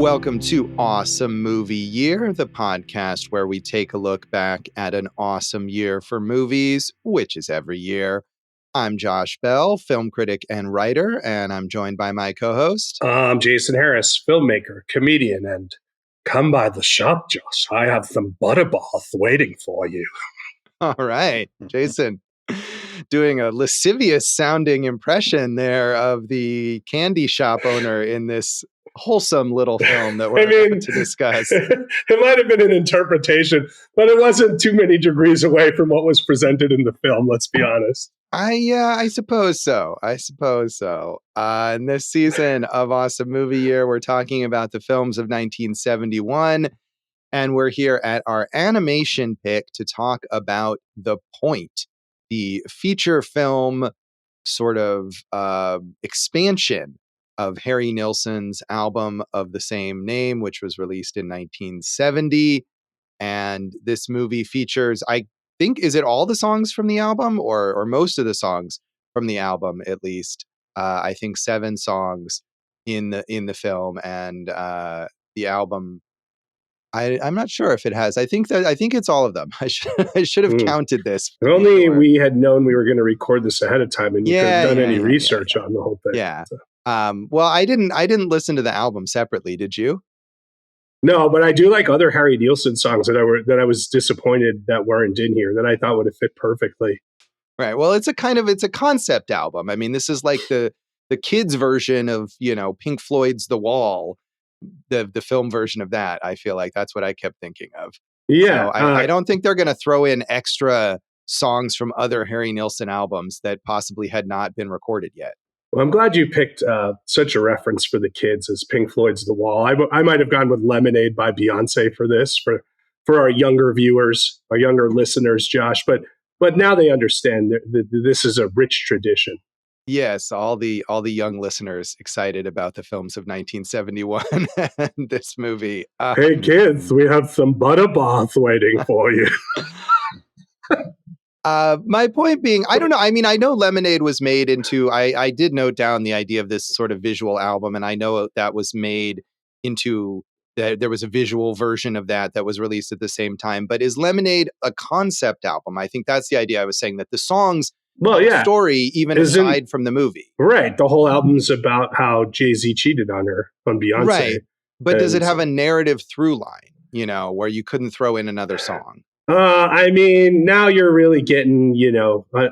Welcome to Awesome Movie Year, the podcast where we take a look back at an awesome year for movies, which is every year. I'm Josh Bell, film critic and writer, and I'm joined by my co-host. I'm Jason Harris, filmmaker, comedian, and come by the shop, Josh. I have some butter bath waiting for you. All right, Jason, doing a lascivious sounding impression there of the candy shop owner in this wholesome little film that we're about to discuss. It might have been an interpretation, but it wasn't too many degrees away from what was presented in the film, let's be honest. I suppose so. In this season of Awesome Movie Year, we're talking about the films of 1971, and we're here at our animation pick to talk about The Point, the feature film sort of expansion of Harry Nilsson's album of the same name, which was released in 1970. And this movie features, I think, is it all the songs from the album or most of the songs from the album, at least? I think 7 songs in the film, and the album, I'm not sure if it has. I think it's all of them. I should have counted this. If only we had known we were going to record this ahead of time, and you could have done any research on the whole thing. Yeah. So. Well, I didn't listen to the album separately. Did you? No, but I do like other Harry Nilsson songs that I was disappointed that weren't in here that I thought would have fit perfectly. Right. Well, it's a concept album. I mean, this is like the kids version of, Pink Floyd's The Wall, the film version of that. I feel like that's what I kept thinking of. Yeah. So I don't think they're going to throw in extra songs from other Harry Nilsson albums that possibly had not been recorded yet. Well, I'm glad you picked such a reference for the kids as Pink Floyd's The Wall. I might have gone with Lemonade by Beyonce for this, for our younger viewers, our younger listeners, Josh. But now they understand that this is a rich tradition. Yes, all the young listeners excited about the films of 1971 and this movie. Hey, kids, we have some butter bath waiting for you. My point being, I don't know. I mean, I know Lemonade was made into, I did note down the idea of this sort of visual album, and I know that was made into, there was a visual version of that was released at the same time. But is Lemonade a concept album? I think that's the idea I was saying, that the songs, story, even aside from the movie. Right. The whole album's about how Jay-Z cheated on her, on Beyonce. Right. But does it have a narrative through line, where you couldn't throw in another song? I mean, now you're really getting,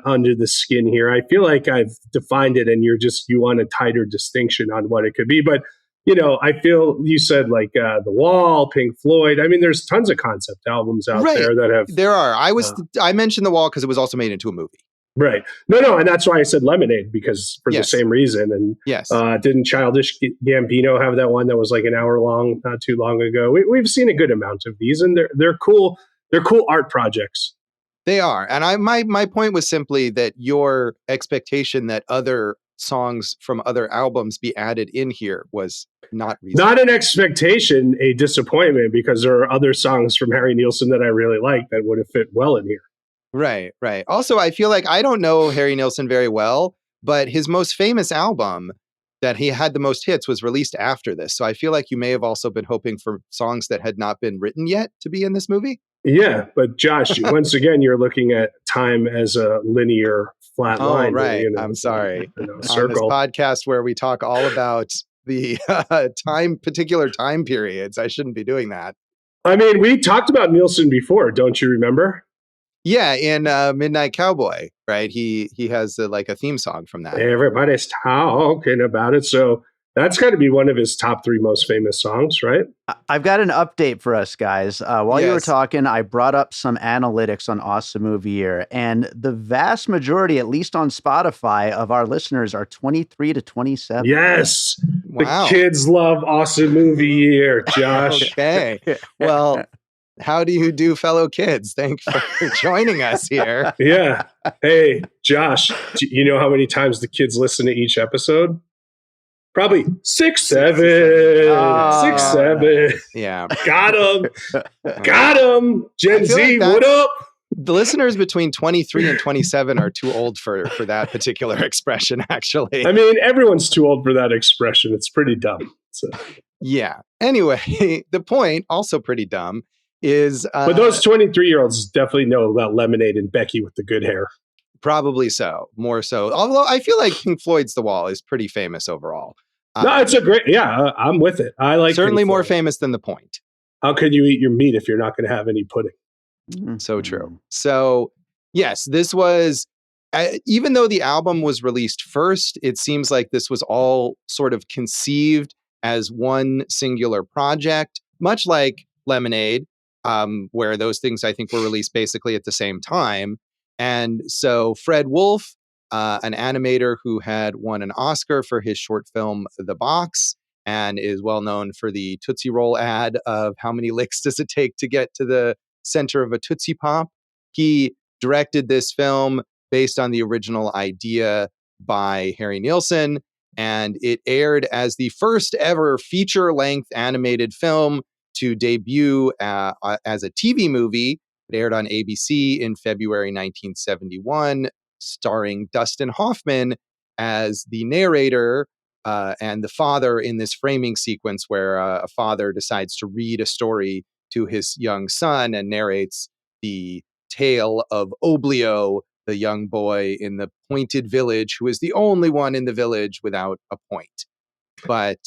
under the skin here. I feel like I've defined it and you want a tighter distinction on what it could be. But, I feel you said like The Wall, Pink Floyd. I mean, there's tons of concept albums out there that have. There are. I mentioned The Wall because it was also made into a movie. Right. No. And that's why I said Lemonade, because for the same reason. And yes. Didn't Childish Gambino have that one that was like an hour long, not too long ago? We've seen a good amount of these, and they're cool. They're cool art projects. They are. And my point was simply that your expectation that other songs from other albums be added in here was not reasonable. Not an expectation, a disappointment, because there are other songs from Harry Nilsson that I really like that would have fit well in here. Right. Also, I feel like I don't know Harry Nilsson very well, but his most famous album that he had the most hits was released after this. So I feel like you may have also been hoping for songs that had not been written yet to be in this movie. Yeah, but Josh, once again, you're looking at time as a linear flat line. Oh, right. I'm sorry. Circle. On this podcast where we talk all about the particular time periods, I shouldn't be doing that. I mean, we talked about Nilsson before, don't you remember? Yeah, in Midnight Cowboy, right? He has a theme song from that. Everybody's talking about it. So that's got to be one of his top 3 most famous songs, right? I've got an update for us, guys. While you were talking, I brought up some analytics on Awesome Movie Year, and the vast majority, at least on Spotify, of our listeners are 23 to 27. Yes. Wow. The kids love Awesome Movie Year, Josh. Okay. Well, how do you do, fellow kids? Thanks for joining us here. Yeah. Hey, Josh, do you know how many times the kids listen to each episode? Probably 6, 7. 6, 7. Yeah. Got him. Gen Z, what up? The listeners between 23 and 27 are too old for that particular expression, actually. I mean, everyone's too old for that expression. It's pretty dumb. So. Yeah. Anyway, the point, also pretty dumb, is... but those 23-year-olds definitely know about Lemonade and Becky with the good hair. Probably so, more so. Although I feel like Pink Floyd's The Wall is pretty famous overall. No, it's a great... Yeah, I'm with it. I like certainly more famous than The Point. How can you eat your meat if you're not going to have any pudding? So true. So, yes, this was... even though the album was released first, it seems like this was all sort of conceived as one singular project, much like Lemonade, where those things I think were released basically at the same time. And so Fred Wolf, an animator who had won an Oscar for his short film The Box and is well known for the Tootsie Roll ad of how many licks does it take to get to the center of a Tootsie Pop, he directed this film based on the original idea by Harry Nilsson, and it aired as the first ever feature-length animated film to debut as a TV movie. It aired on ABC in February 1971, starring Dustin Hoffman as the narrator and the father in this framing sequence where a father decides to read a story to his young son and narrates the tale of Oblio, the young boy in the pointed village who is the only one in the village without a point. But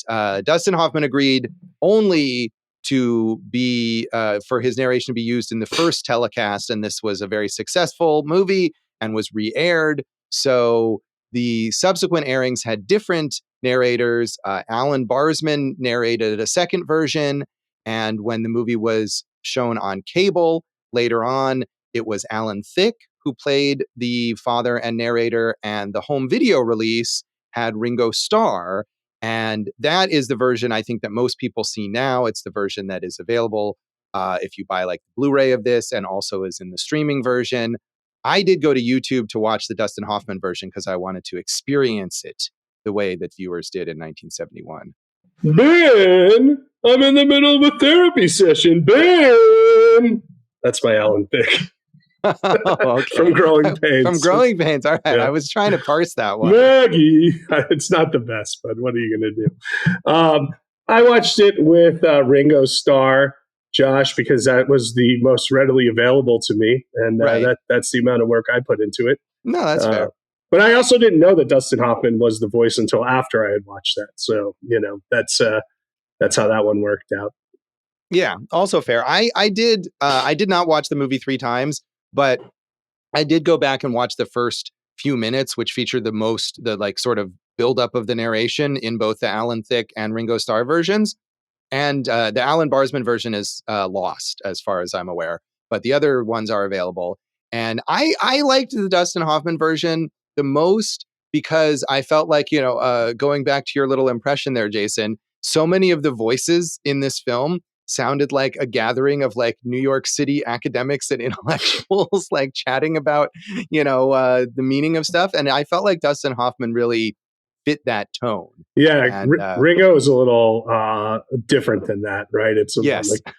Dustin Hoffman agreed only to be for his narration to be used in the first telecast, and this was a very successful movie and was re-aired. So the subsequent airings had different narrators. Alan Barsman narrated a second version, and when the movie was shown on cable later on, it was Alan Thicke who played the father and narrator, and the home video release had Ringo Starr. And that is the version I think that most people see now. It's the version that is available if you buy like the Blu-ray of this, and also is in the streaming version. I did go to YouTube to watch the Dustin Hoffman version because I wanted to experience it the way that viewers did in 1971. Ben, I'm in the middle of a therapy session. Ben! That's my Alan Thicke. Okay. From Growing Pains. From Growing Pains. All right. Yeah. I was trying to parse that one. Maggie. It's not the best, but what are you going to do? I watched it with Ringo Starr, Josh, because that was the most readily available to me. And right. That's the amount of work I put into it. No, that's fair. But I also didn't know that Dustin Hoffman was the voice until after I had watched that. So, that's how that one worked out. Yeah, also fair. I did not watch the movie 3 times, but I did go back and watch the first few minutes, which featured the like sort of buildup of the narration in both the Alan Thicke and Ringo Starr versions. And the Alan Barsman version is lost as far as I'm aware, but the other ones are available. And I liked the Dustin Hoffman version the most because I felt like, going back to your little impression there, Jason, so many of the voices in this film sounded like a gathering of like New York City academics and intellectuals like chatting about, the meaning of stuff. And I felt like Dustin Hoffman really fit that tone. Yeah, and, Ringo is a little different than that, right? It's yes. Like,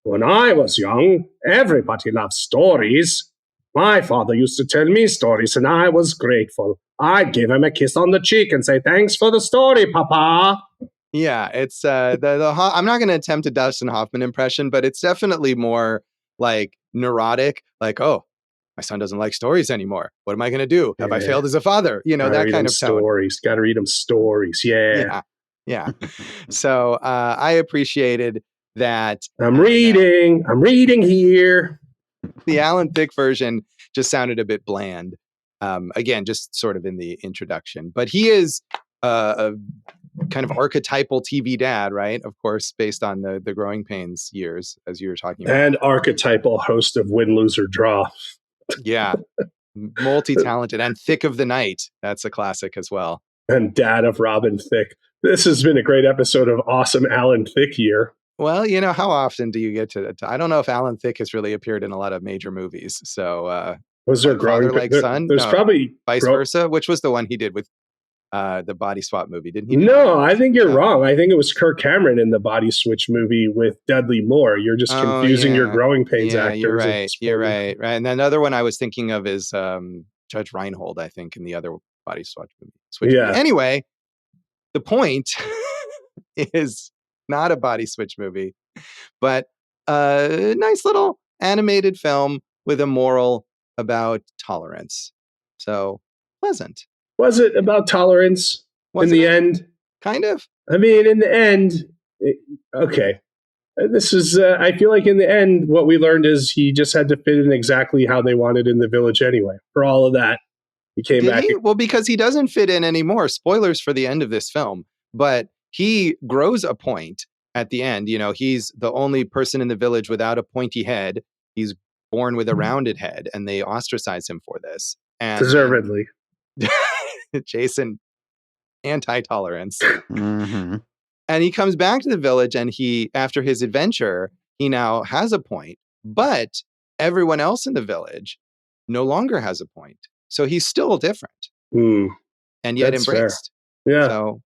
when I was young, everybody loved stories. My father used to tell me stories, and I was grateful. I'd give him a kiss on the cheek and say, "Thanks for the story, Papa." Yeah, it's I'm not going to attempt a Dustin Hoffman impression, but it's definitely more like neurotic. Like, oh, my son doesn't like stories anymore. What am I going to do? Have I failed as a father? That kind of stories. Got to read them stories. Yeah. So I appreciated that. I'm reading here. The Alan Thicke version just sounded a bit bland. Again, just sort of in the introduction, but he is a kind of archetypal TV dad, right? Of course, based on the Growing Pains years, as you were talking about. And archetypal host of Win, Lose, or Draw. Yeah. Multi-talented and Thick of the Night. That's a classic as well. And dad of Robin Thicke. This has been a great episode of Awesome Alan Thicke year. Well, how often do you get to I don't know if Alan Thicke has really appeared in a lot of major movies. So was there Growing Like Son? There's probably Vice Versa, which was the one he did with the Body Swap movie, didn't he? No, I think you're wrong. I think it was Kirk Cameron in the Body Switch movie with Dudley Moore. You're just confusing your Growing Pains actors. You're right. And then another one I was thinking of is Judge Reinhold, I think, in the other Body Switch movie. Anyway, the point is not a body switch movie, but a nice little animated film with a moral about tolerance. So pleasant. Was it about tolerance in the end? Kind of. I mean, in the end, okay. This is, I feel like in the end, what we learned is he just had to fit in exactly how they wanted in the village anyway. For all of that, he came back. Well, because he doesn't fit in anymore. Spoilers for the end of this film. But he grows a point at the end. You know, he's the only person in the village without a pointy head. He's born with a rounded head, and they ostracize him for this. And deservedly. Jason, anti-tolerance. Mm-hmm. And he comes back to the village, and after his adventure, he now has a point. But everyone else in the village no longer has a point. So he's still different. And yet embraced. Fair. Yeah. So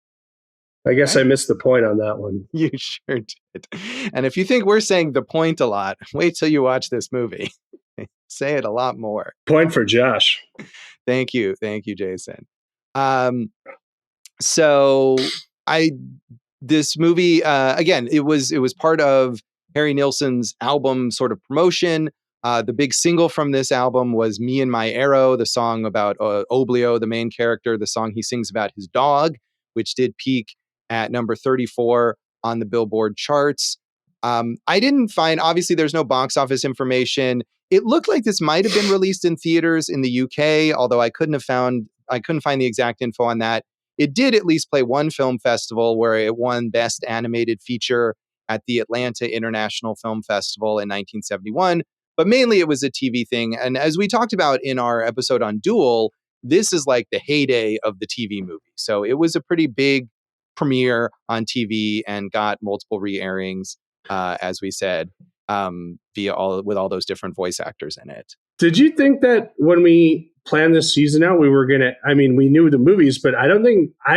I guess I missed the point on that one. You sure did. And if you think we're saying the point a lot, wait till you watch this movie. Say it a lot more. Point for Josh. Thank you. Thank you, Jason. So this movie, again, it was part of Harry Nilsson's album sort of promotion. The big single from this album was Me and My Arrow, the song about Oblio, the main character, the song he sings about his dog, which did peak at number 34 on the Billboard charts. I didn't find, obviously there's no box office information. It looked like this might have been released in theaters in the UK, although I couldn't find the exact info on that. It did at least play one film festival where it won Best Animated Feature at the Atlanta International Film Festival in 1971. But mainly it was a TV thing. And as we talked about in our episode on Duel, this is like the heyday of the TV movie. So it was a pretty big premiere on TV and got multiple re-airings, as we said, with all those different voice actors in it. Did you think that when we planned this season out, we knew the movies, but I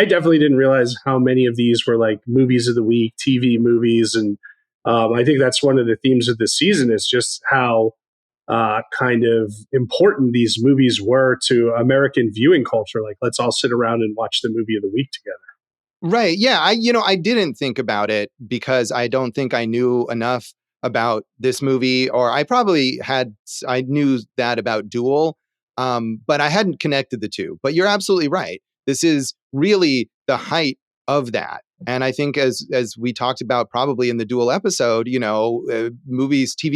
definitely didn't realize how many of these were like movies of the week, TV movies. And I think that's one of the themes of the season is just how kind of important these movies were to American viewing culture. Like, let's all sit around and watch the movie of the week together. Right. Yeah. I didn't think about it because I don't think I knew enough about this movie, or I knew that about Duel, but I hadn't connected the two. But you're absolutely right. This is really the height of that. And I think as we talked about probably in the Duel episode, TV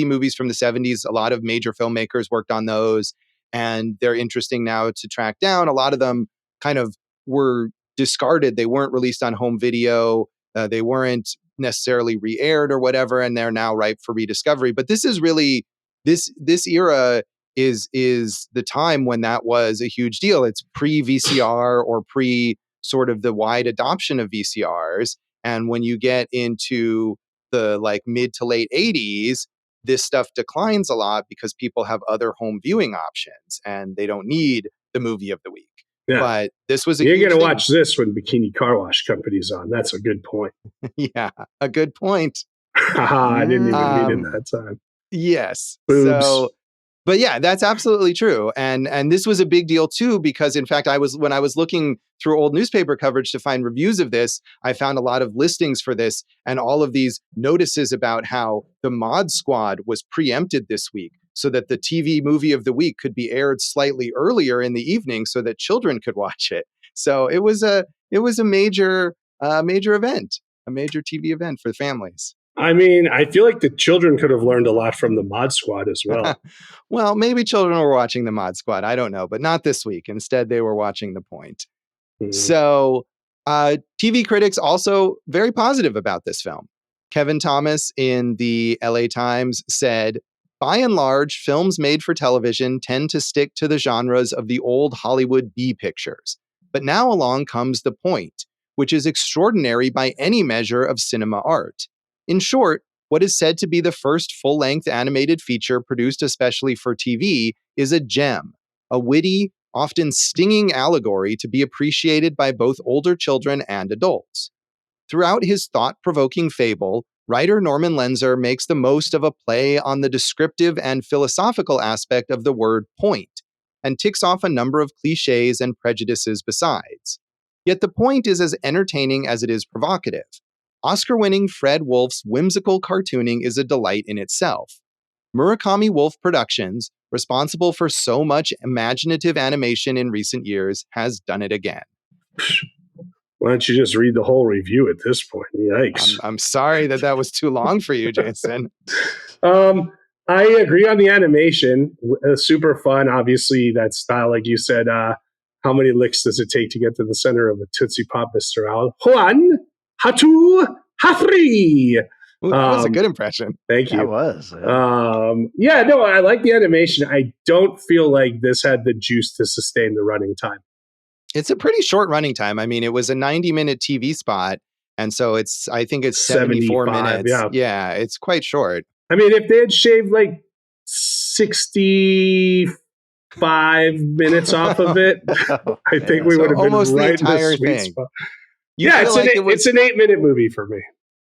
movies from the 70s, a lot of major filmmakers worked on those, and they're interesting now to track down. A lot of them kind of were discarded. They weren't released on home video. They weren't necessarily re-aired or whatever, and they're now ripe for rediscovery. But this is really, this era is the time when that was a huge deal. It's pre-VCR or pre sort of the wide adoption of VCRs. And when you get into the like mid to late 80s, this stuff declines a lot because people have other home viewing options and they don't need the movie of the week. Yeah. But this was you're going to watch this when Bikini Car Wash Company's on. That's a good point. Yeah, a good point. I didn't even mean it that time. Yes. Boobs. So, but yeah, that's absolutely true. And this was a big deal too, because in fact, when I was looking through old newspaper coverage to find reviews of this, I found a lot of listings for this and all of these notices about how the Mod Squad was preempted this week so that the TV movie of the week could be aired slightly earlier in the evening so that children could watch it. So it was a major event, a major TV event for families. I mean, I feel like the children could have learned a lot from the Mod Squad as well. Well, maybe children were watching the Mod Squad. I don't know, but not this week. Instead, they were watching The Point. Mm-hmm. So TV critics also very positive about this film. Kevin Thomas in the LA Times said, by and large, films made for television tend to stick to the genres of the old Hollywood B pictures. But now along comes The Point, which is extraordinary by any measure of cinema art. In short, what is said to be the first full-length animated feature produced especially for TV is a gem, a witty, often stinging allegory to be appreciated by both older children and adults. Throughout his thought-provoking fable, writer Norman Lenzer makes the most of a play on the descriptive and philosophical aspect of the word point, and ticks off a number of cliches and prejudices besides. Yet the point is as entertaining as it is provocative. Oscar-winning Fred Wolf's whimsical cartooning is a delight in itself. Murakami Wolf Productions, responsible for so much imaginative animation in recent years, has done it again. Why don't you just read the whole review at this point? Yikes. I'm sorry that was too long for you, Jason. I agree on the animation. Super fun. Obviously, that style, like you said, how many licks does it take to get to the center of a Tootsie Pop, Mr. Owl? Juan, hatu, hafri. Ooh, that was a good impression. Thank you. That was. I like the animation. I don't feel like this had the juice to sustain the running time. It's a pretty short running time. I mean, it was a 90-minute TV spot, and so I think it's 74 minutes. Yeah, it's quite short. I mean, if they had shaved like 65 minutes off of it, I think we would have been almost right the entire in the sweet thing. spot. It's an 8-minute movie for me.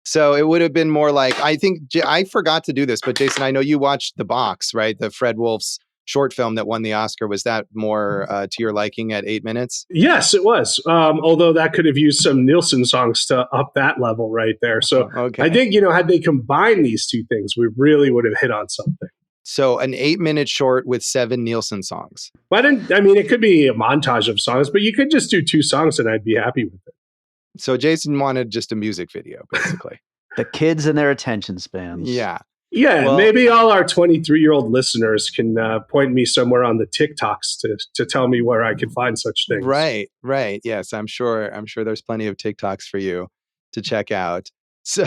So it would have been more like, I think, I forgot to do this, but Jason, I know you watched The Box, right? The Fred Wolf's short film that won the Oscar. Was that more to your liking at 8 minutes? Yes, it was. Although that could have used some Nilsson songs to up that level right there. So okay. I think, had they combined these two things, we really would have hit on something. So an 8-minute short with 7 Nilsson songs. It could be a montage of songs, but you could just do 2 songs and I'd be happy with it. So Jason wanted just a music video, basically. The kids and their attention spans. Yeah. Yeah, well, maybe all our 23-year-old listeners can point me somewhere on the TikToks to tell me where I can find such things. Right. Yes, I'm sure there's plenty of TikToks for you to check out. So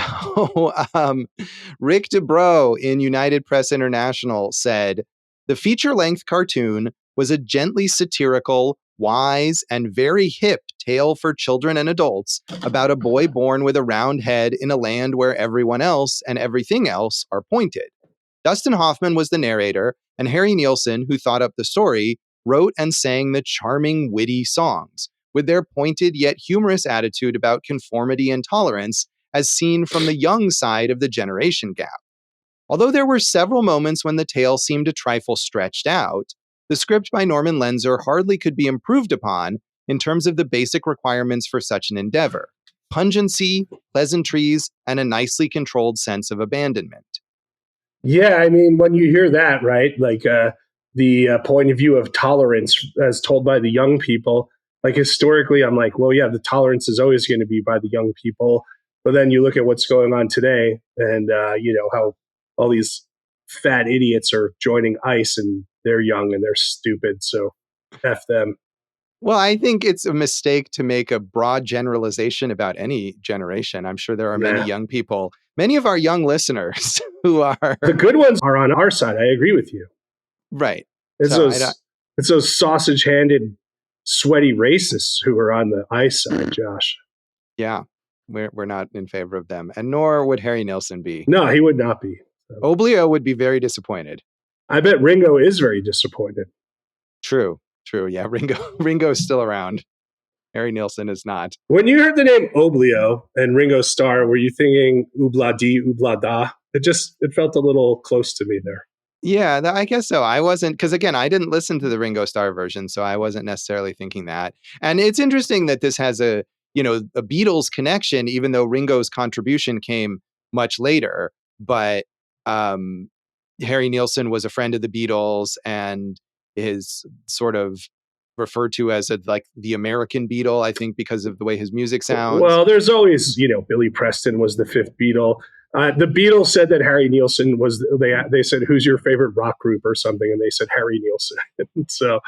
Rick Dubrow in United Press International said, the feature-length cartoon was a gently satirical, wise, and very hip tale for children and adults about a boy born with a round head in a land where everyone else and everything else are pointed. Dustin Hoffman was the narrator, and Harry Nilsson, who thought up the story, wrote and sang the charming, witty songs, with their pointed yet humorous attitude about conformity and tolerance as seen from the young side of the generation gap. Although there were several moments when the tale seemed a trifle stretched out, the script by Norman Lenzer hardly could be improved upon in terms of the basic requirements for such an endeavor: pungency, pleasantries, and a nicely controlled sense of abandonment. Yeah, I mean, when you hear that, right, like the point of view of tolerance as told by the young people, like historically, I'm like, well, yeah, the tolerance is always going to be by the young people. But then you look at what's going on today and, how all these fat idiots are joining ICE and they're young and they're stupid. So F them. Well, I think it's a mistake to make a broad generalization about any generation. I'm sure there are many young people, many of our young listeners who are... The good ones are on our side. I agree with you. Right. It's those sausage-handed, sweaty racists who are on the ICE side, Josh. Yeah, we're not in favor of them. And nor would Harry Nilsson be. No, he would not be. So. Oblio would be very disappointed. I bet Ringo is very disappointed. True. Yeah, Ringo is still around. Harry Nilsson is not. When you heard the name Oblio and Ringo Starr, were you thinking oobla dee, oobla da? It felt a little close to me there. Yeah, I guess so. I wasn't, because again, I didn't listen to the Ringo Starr version, so I wasn't necessarily thinking that. And it's interesting that this has a Beatles connection, even though Ringo's contribution came much later. But Harry Nilsson was a friend of the Beatles and is sort of referred to as the American Beatle, I think, because of the way his music sounds. Well, there's always, Billy Preston was the 5th Beatle. The Beatles said that Harry Nilsson was, they said, who's your favorite rock group or something? And they said Harry Nilsson. So,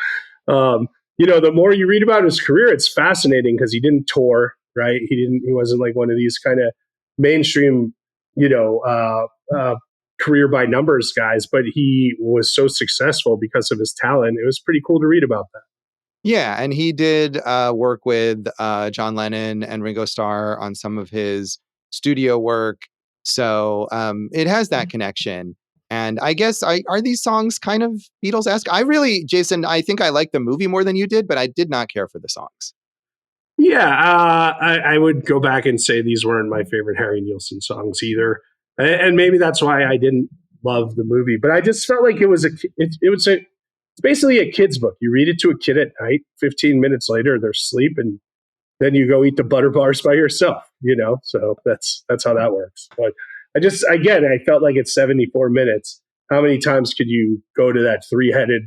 the more you read about his career, it's fascinating because he didn't tour, right? He wasn't like one of these kind of mainstream, career by numbers guys, but he was so successful because of his talent. It was pretty cool to read about that. Yeah, and he did work with John Lennon and Ringo Starr on some of his studio work. So it has that connection. And I guess, are these songs kind of Beatles-esque? Jason, I think I liked the movie more than you did, but I did not care for the songs. Yeah, I would go back and say these weren't my favorite Harry Nilsson songs either. And maybe that's why I didn't love the movie. But I just felt like it's basically a kid's book. You read it to a kid at night, 15 minutes later, they're asleep, and then you go eat the butter bars by yourself. So that's how that works. But I felt like it's 74 minutes. How many times could you go to that 3-headed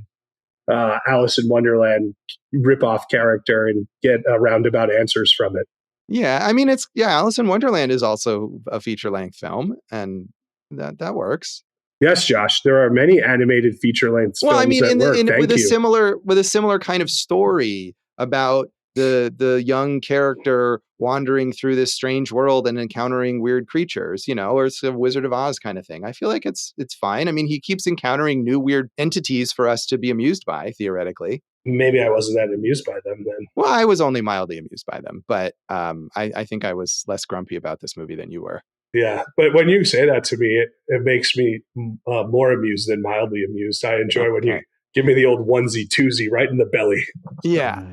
Alice in Wonderland rip-off character and get roundabout answers from it? Yeah, I mean, Alice in Wonderland is also a feature-length film, and that works. Yes, Josh, there are many animated feature-length films that work. With a similar kind of story about the young character wandering through this strange world and encountering weird creatures, or it's a Wizard of Oz kind of thing. I feel like it's fine. I mean, he keeps encountering new weird entities for us to be amused by, theoretically. Maybe I wasn't that amused by them then. Well, I was only mildly amused by them, but I think I was less grumpy about this movie than you were. Yeah, but when you say that to me, it makes me more amused than mildly amused. I enjoy when you give me the old onesie twosie right in the belly. Yeah.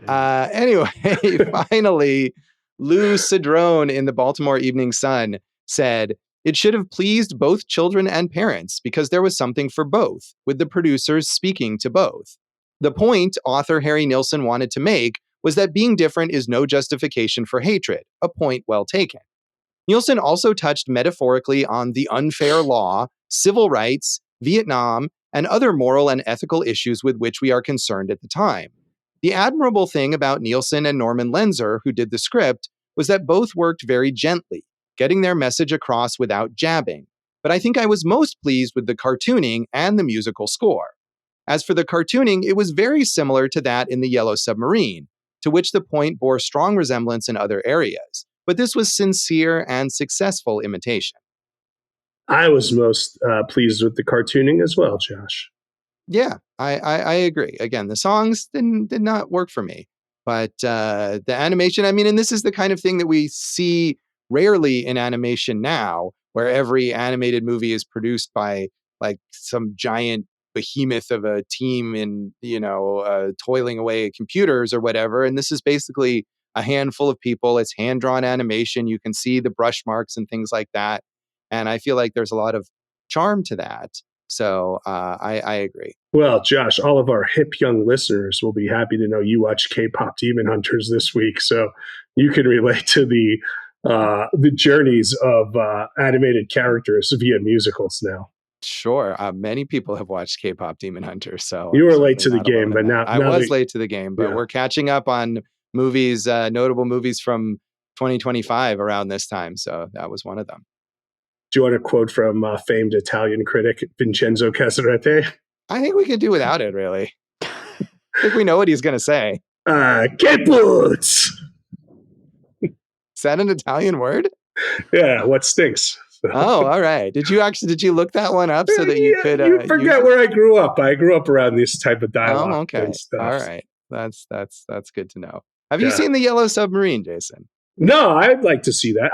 Anyway, finally, Lou Cedrone in the Baltimore Evening Sun said, "It should have pleased both children and parents because there was something for both, with the producers speaking to both. The point author Harry Nilsson wanted to make was that being different is no justification for hatred, a point well taken. Nilsson also touched metaphorically on the unfair law, civil rights, Vietnam, and other moral and ethical issues with which we are concerned at the time. The admirable thing about Nilsson and Norman Lenzer, who did the script, was that both worked very gently, getting their message across without jabbing. But I think I was most pleased with the cartooning and the musical score. As for the cartooning, it was very similar to that in The Yellow Submarine, to which the point bore strong resemblance in other areas. But this was sincere and successful imitation." I was most pleased with the cartooning as well, Josh. Yeah, I agree. Again, the songs did not work for me, but the animation, I mean, and this is the kind of thing that we see rarely in animation now, where every animated movie is produced by like some giant behemoth of a team in, toiling away at computers or whatever. And this is basically a handful of people. It's hand-drawn animation. You can see the brush marks and things like that. And I feel like there's a lot of charm to that. So I agree. Well, Josh, all of our hip young listeners will be happy to know you watched K-pop Demon Hunters this week. So you can relate to the journeys of animated characters via musicals now. Sure. Many people have watched K-pop Demon Hunters. So you were late to the game, but now I was late to the game, but we're catching up on movies, notable movies from 2025 around this time. So that was one of them. Do you want a quote from famed Italian critic Vincenzo Casaretti? I think we could do without it, really. I think we know what he's going to say. Che puzz! Is that an Italian word? Yeah, what stinks. So. Oh, all right. Did you look that one up so that you could? You forget where I grew up. I grew up around this type of dialogue. Oh, okay. And stuff. All right. That's good to know. Have you seen The Yellow Submarine, Jason? No, I'd like to see that.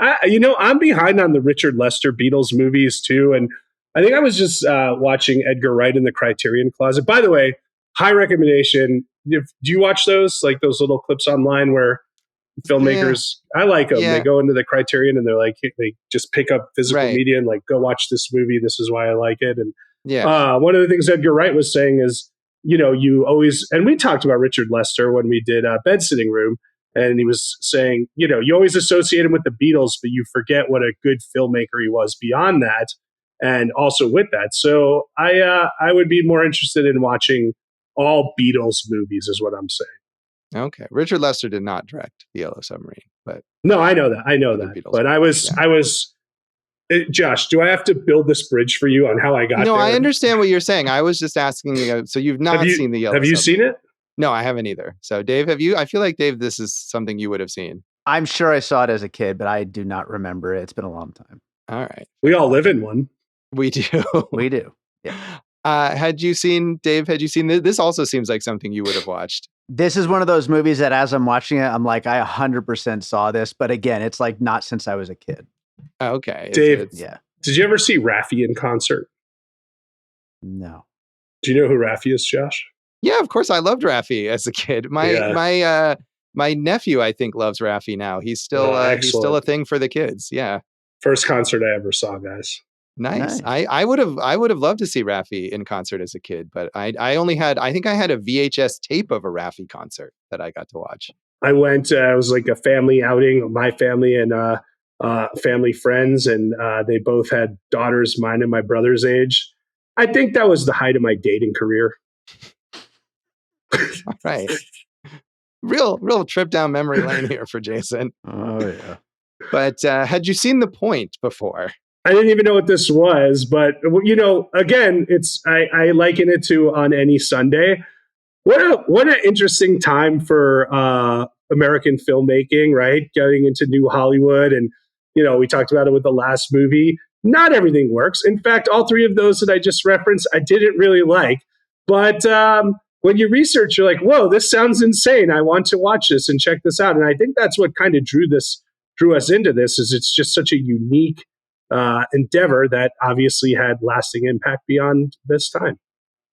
I'm behind on the Richard Lester Beatles movies too, and I think I was just watching Edgar Wright in the Criterion Closet. By the way, high recommendation. Do you watch those? Like those little clips online where filmmakers, I like them. Yeah. They go into the Criterion and they're like, they just pick up physical media and like, go watch this movie. This is why I like it. And one of the things Edgar Wright was saying is, you always, and we talked about Richard Lester when we did Bed Sitting Room. And he was saying, you always associate him with the Beatles, but you forget what a good filmmaker he was beyond that. And also with that. So I would be more interested in watching all Beatles movies is what I'm saying. Okay. Richard Lester did not direct The Yellow Submarine, but no, I know that. Beatles, but I was Josh, do I have to build this bridge for you on how I got there? No, I understand what you're saying. I was just asking, so you've not seen The Yellow Submarine. Have you seen it? No, I haven't either. So Dave, have you? I feel like Dave, this is something you would have seen. I'm sure I saw it as a kid, but I do not remember it. It's been a long time. All right. We all live in one. We do. We do. Yeah. Had you seen this? This also seems like something you would have watched. This is one of those movies that as I'm watching it, I'm like, I 100% saw this. But again, it's like not since I was a kid. Okay. Dave, did you ever see Raffi in concert? No. Do you know who Raffi is, Josh? Yeah, of course. I loved Raffi as a kid. My nephew, I think, loves Raffi now. He's still a thing for the kids. Yeah. First concert I ever saw, guys. Nice. I would have loved to see Raffi in concert as a kid, but I think I had a VHS tape of a Raffi concert that I got to watch. I went. It was like a family outing, my family and family friends, and they both had daughters, mine and my brother's age. I think that was the height of my dating career. All right. Real trip down memory lane here for Jason. Oh, yeah. But had you seen The Point before? I didn't even know what this was, but again, I liken it to On Any Sunday. What an interesting time for American filmmaking, right? Getting into new Hollywood, and we talked about it with the last movie. Not everything works. In fact, all three of those that I just referenced, I didn't really like. But when you research, you're like, whoa, this sounds insane. I want to watch this and check this out. And I think that's what kind of drew us into this. Is it's just such a unique endeavor that obviously had lasting impact beyond this time.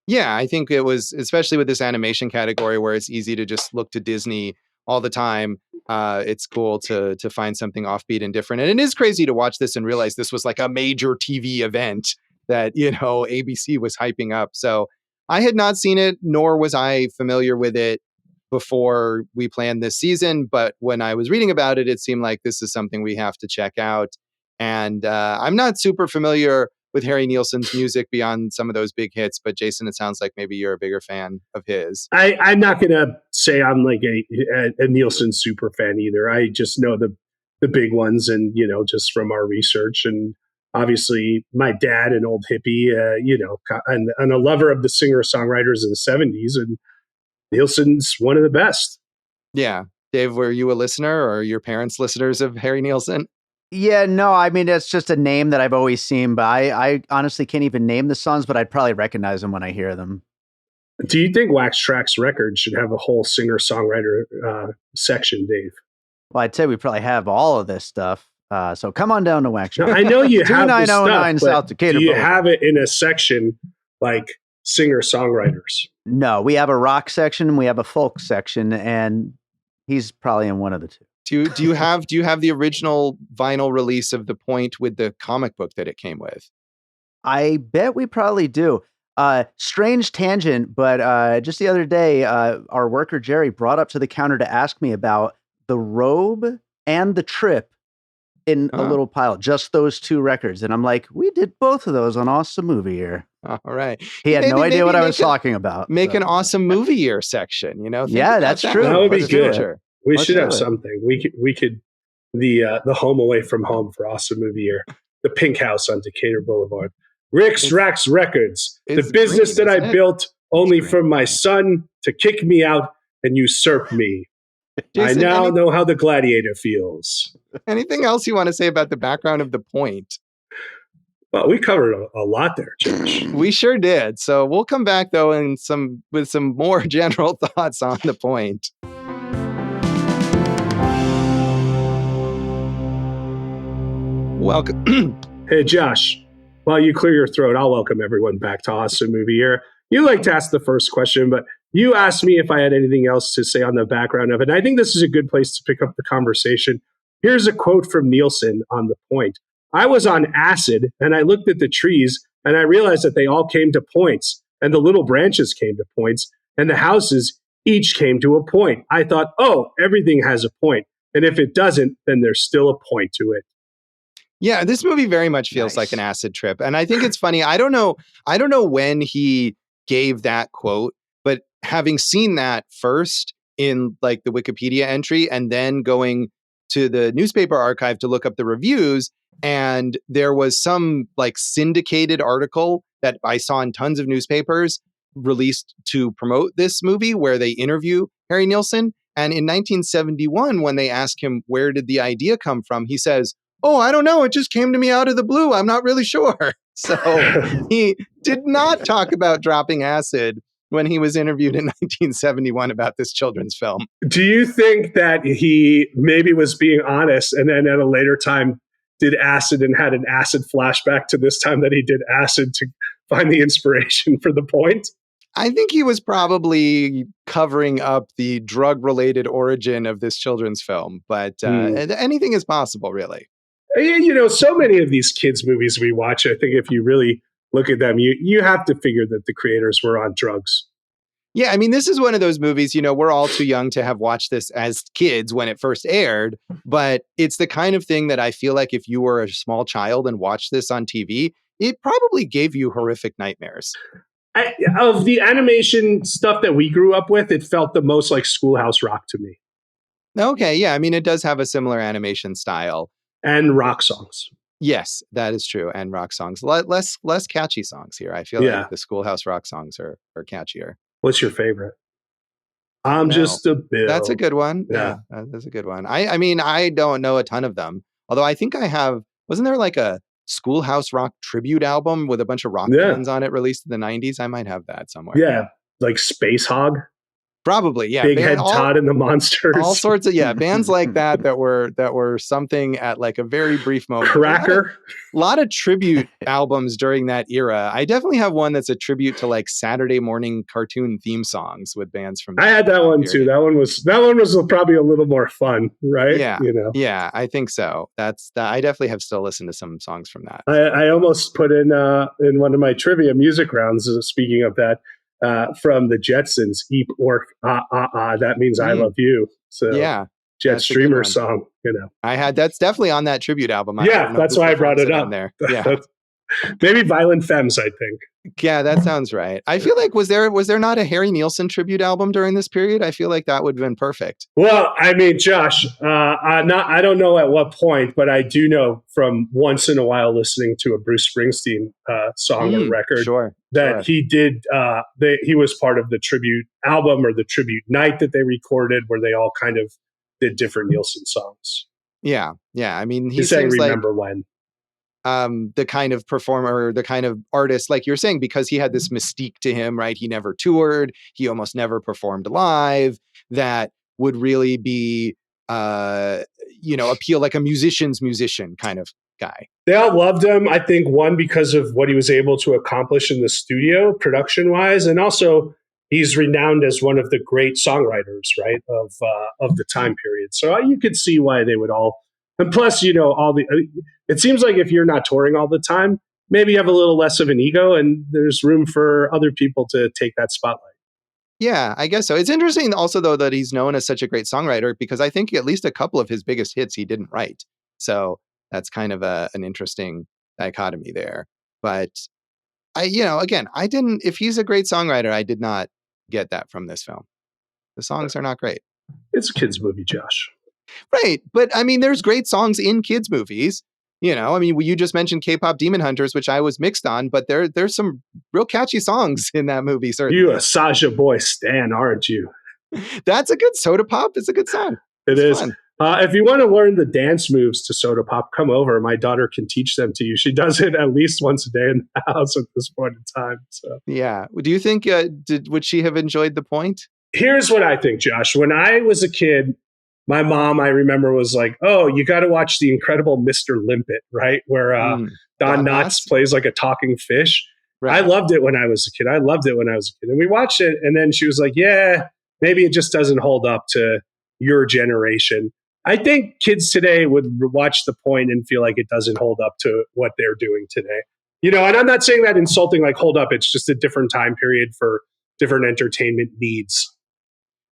Yeah, I think it was, especially with this animation category where it's easy to just look to Disney all the time. It's cool to find something offbeat and different. And it is crazy to watch this and realize this was like a major TV event that, ABC was hyping up. So I had not seen it, nor was I familiar with it before we planned this season. But when I was reading about it, it seemed like this is something we have to check out. And I'm not super familiar with Harry Nilsson's music beyond some of those big hits. But Jason, it sounds like maybe you're a bigger fan of his. I'm not going to say I'm like a Nilsson super fan either. I just know the big ones, and, just from our research. And obviously my dad, an old hippie, and a lover of the singer-songwriters of the 70s. And Nilsson's one of the best. Yeah. Dave, were you a listener, or your parents listeners of Harry Nilsson? Yeah, no, I mean, it's just a name that I've always seen, but I honestly can't even name the songs, but I'd probably recognize them when I hear them. Do you think Wax Trax Records should have a whole singer-songwriter section, Dave? Well, I'd say we probably have all of this stuff. So come on down to Wax Trax. Now, I know you have this stuff, South Decatur. Do you have it in a section like singer-songwriters? No, we have a rock section and we have a folk section, and he's probably in one of the two. Do you have the original vinyl release of The Point with the comic book that it came with? I bet we probably do. Strange tangent, but just the other day, our worker Jerry brought up to the counter to ask me about The Robe and The Trip in a little pile, just those two records. And I'm like, we did both of those on Awesome Movie Year. All right. He had no idea what I was talking about. Make an Awesome Movie Year section, Yeah, that's true. That would be good. Future. We should have something. We could the home away from home for Awesome Movie Year. The Pink House on Decatur Boulevard. Rick's Rax Records. The business that I built only for my son to kick me out and usurp me. Jason, I now know how the gladiator feels. Anything else you want to say about the background of The Point? Well, we covered a lot there, Josh. We sure did. So we'll come back though with some more general thoughts on The Point. Welcome. Hey, Josh, while you clear your throat, I'll welcome everyone back to Awesome Movie Year. You like to ask the first question, but you asked me if I had anything else to say on the background of it. And I think this is a good place to pick up the conversation. Here's a quote from Nilsson on The Point. I was on acid, and I looked at the trees, and I realized that they all came to points, and the little branches came to points, and the houses each came to a point. I thought, oh, everything has a point. And if it doesn't, then there's still a point to it. Yeah, this movie very much feels like an acid trip. And I think it's funny. I don't know when he gave that quote, but having seen that first in like the Wikipedia entry and then going to the newspaper archive to look up the reviews, and there was some like syndicated article that I saw in tons of newspapers released to promote this movie where they interview Harry Nilsson. And in 1971, when they ask him, where did the idea come from? He says, oh, I don't know. It just came to me out of the blue. I'm not really sure. So he did not talk about dropping acid when he was interviewed in 1971 about this children's film. Do you think that he maybe was being honest and then at a later time did acid and had an acid flashback to this time that he did acid to find the inspiration for The Point? I think he was probably covering up the drug-related origin of this children's film, but anything is possible, really. You know, so many of these kids' movies we watch, I think if you really look at them, you have to figure that the creators were on drugs. Yeah, I mean, this is one of those movies, we're all too young to have watched this as kids when it first aired, but it's the kind of thing that I feel like if you were a small child and watched this on TV, it probably gave you horrific nightmares. Of the animation stuff that we grew up with, it felt the most like Schoolhouse Rock to me. Okay, yeah, I mean, it does have a similar animation style. And rock songs. Yes, that is true. And rock songs. Less catchy songs here. I feel like the Schoolhouse Rock songs are catchier. What's your favorite? I'm just a Bill. That's a good one. Yeah, that's a good one. I mean, I don't know a ton of them. Although I think I have, wasn't there like a Schoolhouse Rock tribute album with a bunch of rock bands on it released in the 90s? I might have that somewhere. Yeah, like Space Hog. Probably, yeah. Big Head Todd and the Monsters. All sorts of bands like that were something at like a very brief moment. Cracker. A lot of tribute albums during that era. I definitely have one that's a tribute to like Saturday morning cartoon theme songs with bands from. I had that one too. That one was probably a little more fun, right? Yeah, yeah, I think so. I definitely have still listened to some songs from that. I almost put in one of my trivia music rounds. Speaking of that. From the Jetsons, Eep Ork that means I love you. So yeah, Jet Streamer song, that's definitely on that tribute album. That's why I brought it up there. Yeah, maybe Violent Femmes, I think. Yeah, that sounds right. I feel like was there not a Harry Nilsson tribute album during this period? I feel like that would have been perfect. Well, I mean, Josh, I don't know at what point, but I do know from once in a while listening to a Bruce Springsteen song or record that he did. He was part of the tribute album or the tribute night that they recorded, where they all kind of did different Nilsson songs. Yeah. I mean, he sang seems "Remember When." The kind of performer, the kind of artist, like you're saying, because he had this mystique to him, right? He never toured. He almost never performed live. That would really be, appeal like a musician's musician kind of guy. They all loved him. I think one, because of what he was able to accomplish in the studio production wise. And also he's renowned as one of the great songwriters, right? Of the time period. So you could see why they would all, and plus, it seems like if you're not touring all the time, maybe you have a little less of an ego and there's room for other people to take that spotlight. Yeah, I guess so. It's interesting also, though, that he's known as such a great songwriter because I think at least a couple of his biggest hits he didn't write. So that's kind of an interesting dichotomy there. But if he's a great songwriter, I did not get that from this film. The songs are not great. It's a kid's movie, Josh. Right. But I mean, there's great songs in kids' movies. You just mentioned K-pop Demon Hunters, which I was mixed on, but there's some real catchy songs in that movie. Certainly. You a Sasha Boy stan, aren't you? That's a good Soda Pop. It's a good song. It is. Fun. If you want to learn the dance moves to Soda Pop, come over. My daughter can teach them to you. She does it at least once a day in the house at this point in time. So yeah. Do you think would she have enjoyed the point? Here's what I think, Josh. When I was a kid, my mom, I remember, was like, "Oh, you got to watch The Incredible Mr. Limpet," right? Where Don Knotts plays like a talking fish. Right. I loved it when I was a kid. And we watched it, and then she was like, "Yeah, maybe it just doesn't hold up to your generation." I think kids today would watch The Point and feel like it doesn't hold up to what they're doing today. And I'm not saying that insulting, like hold up. It's just a different time period for different entertainment needs.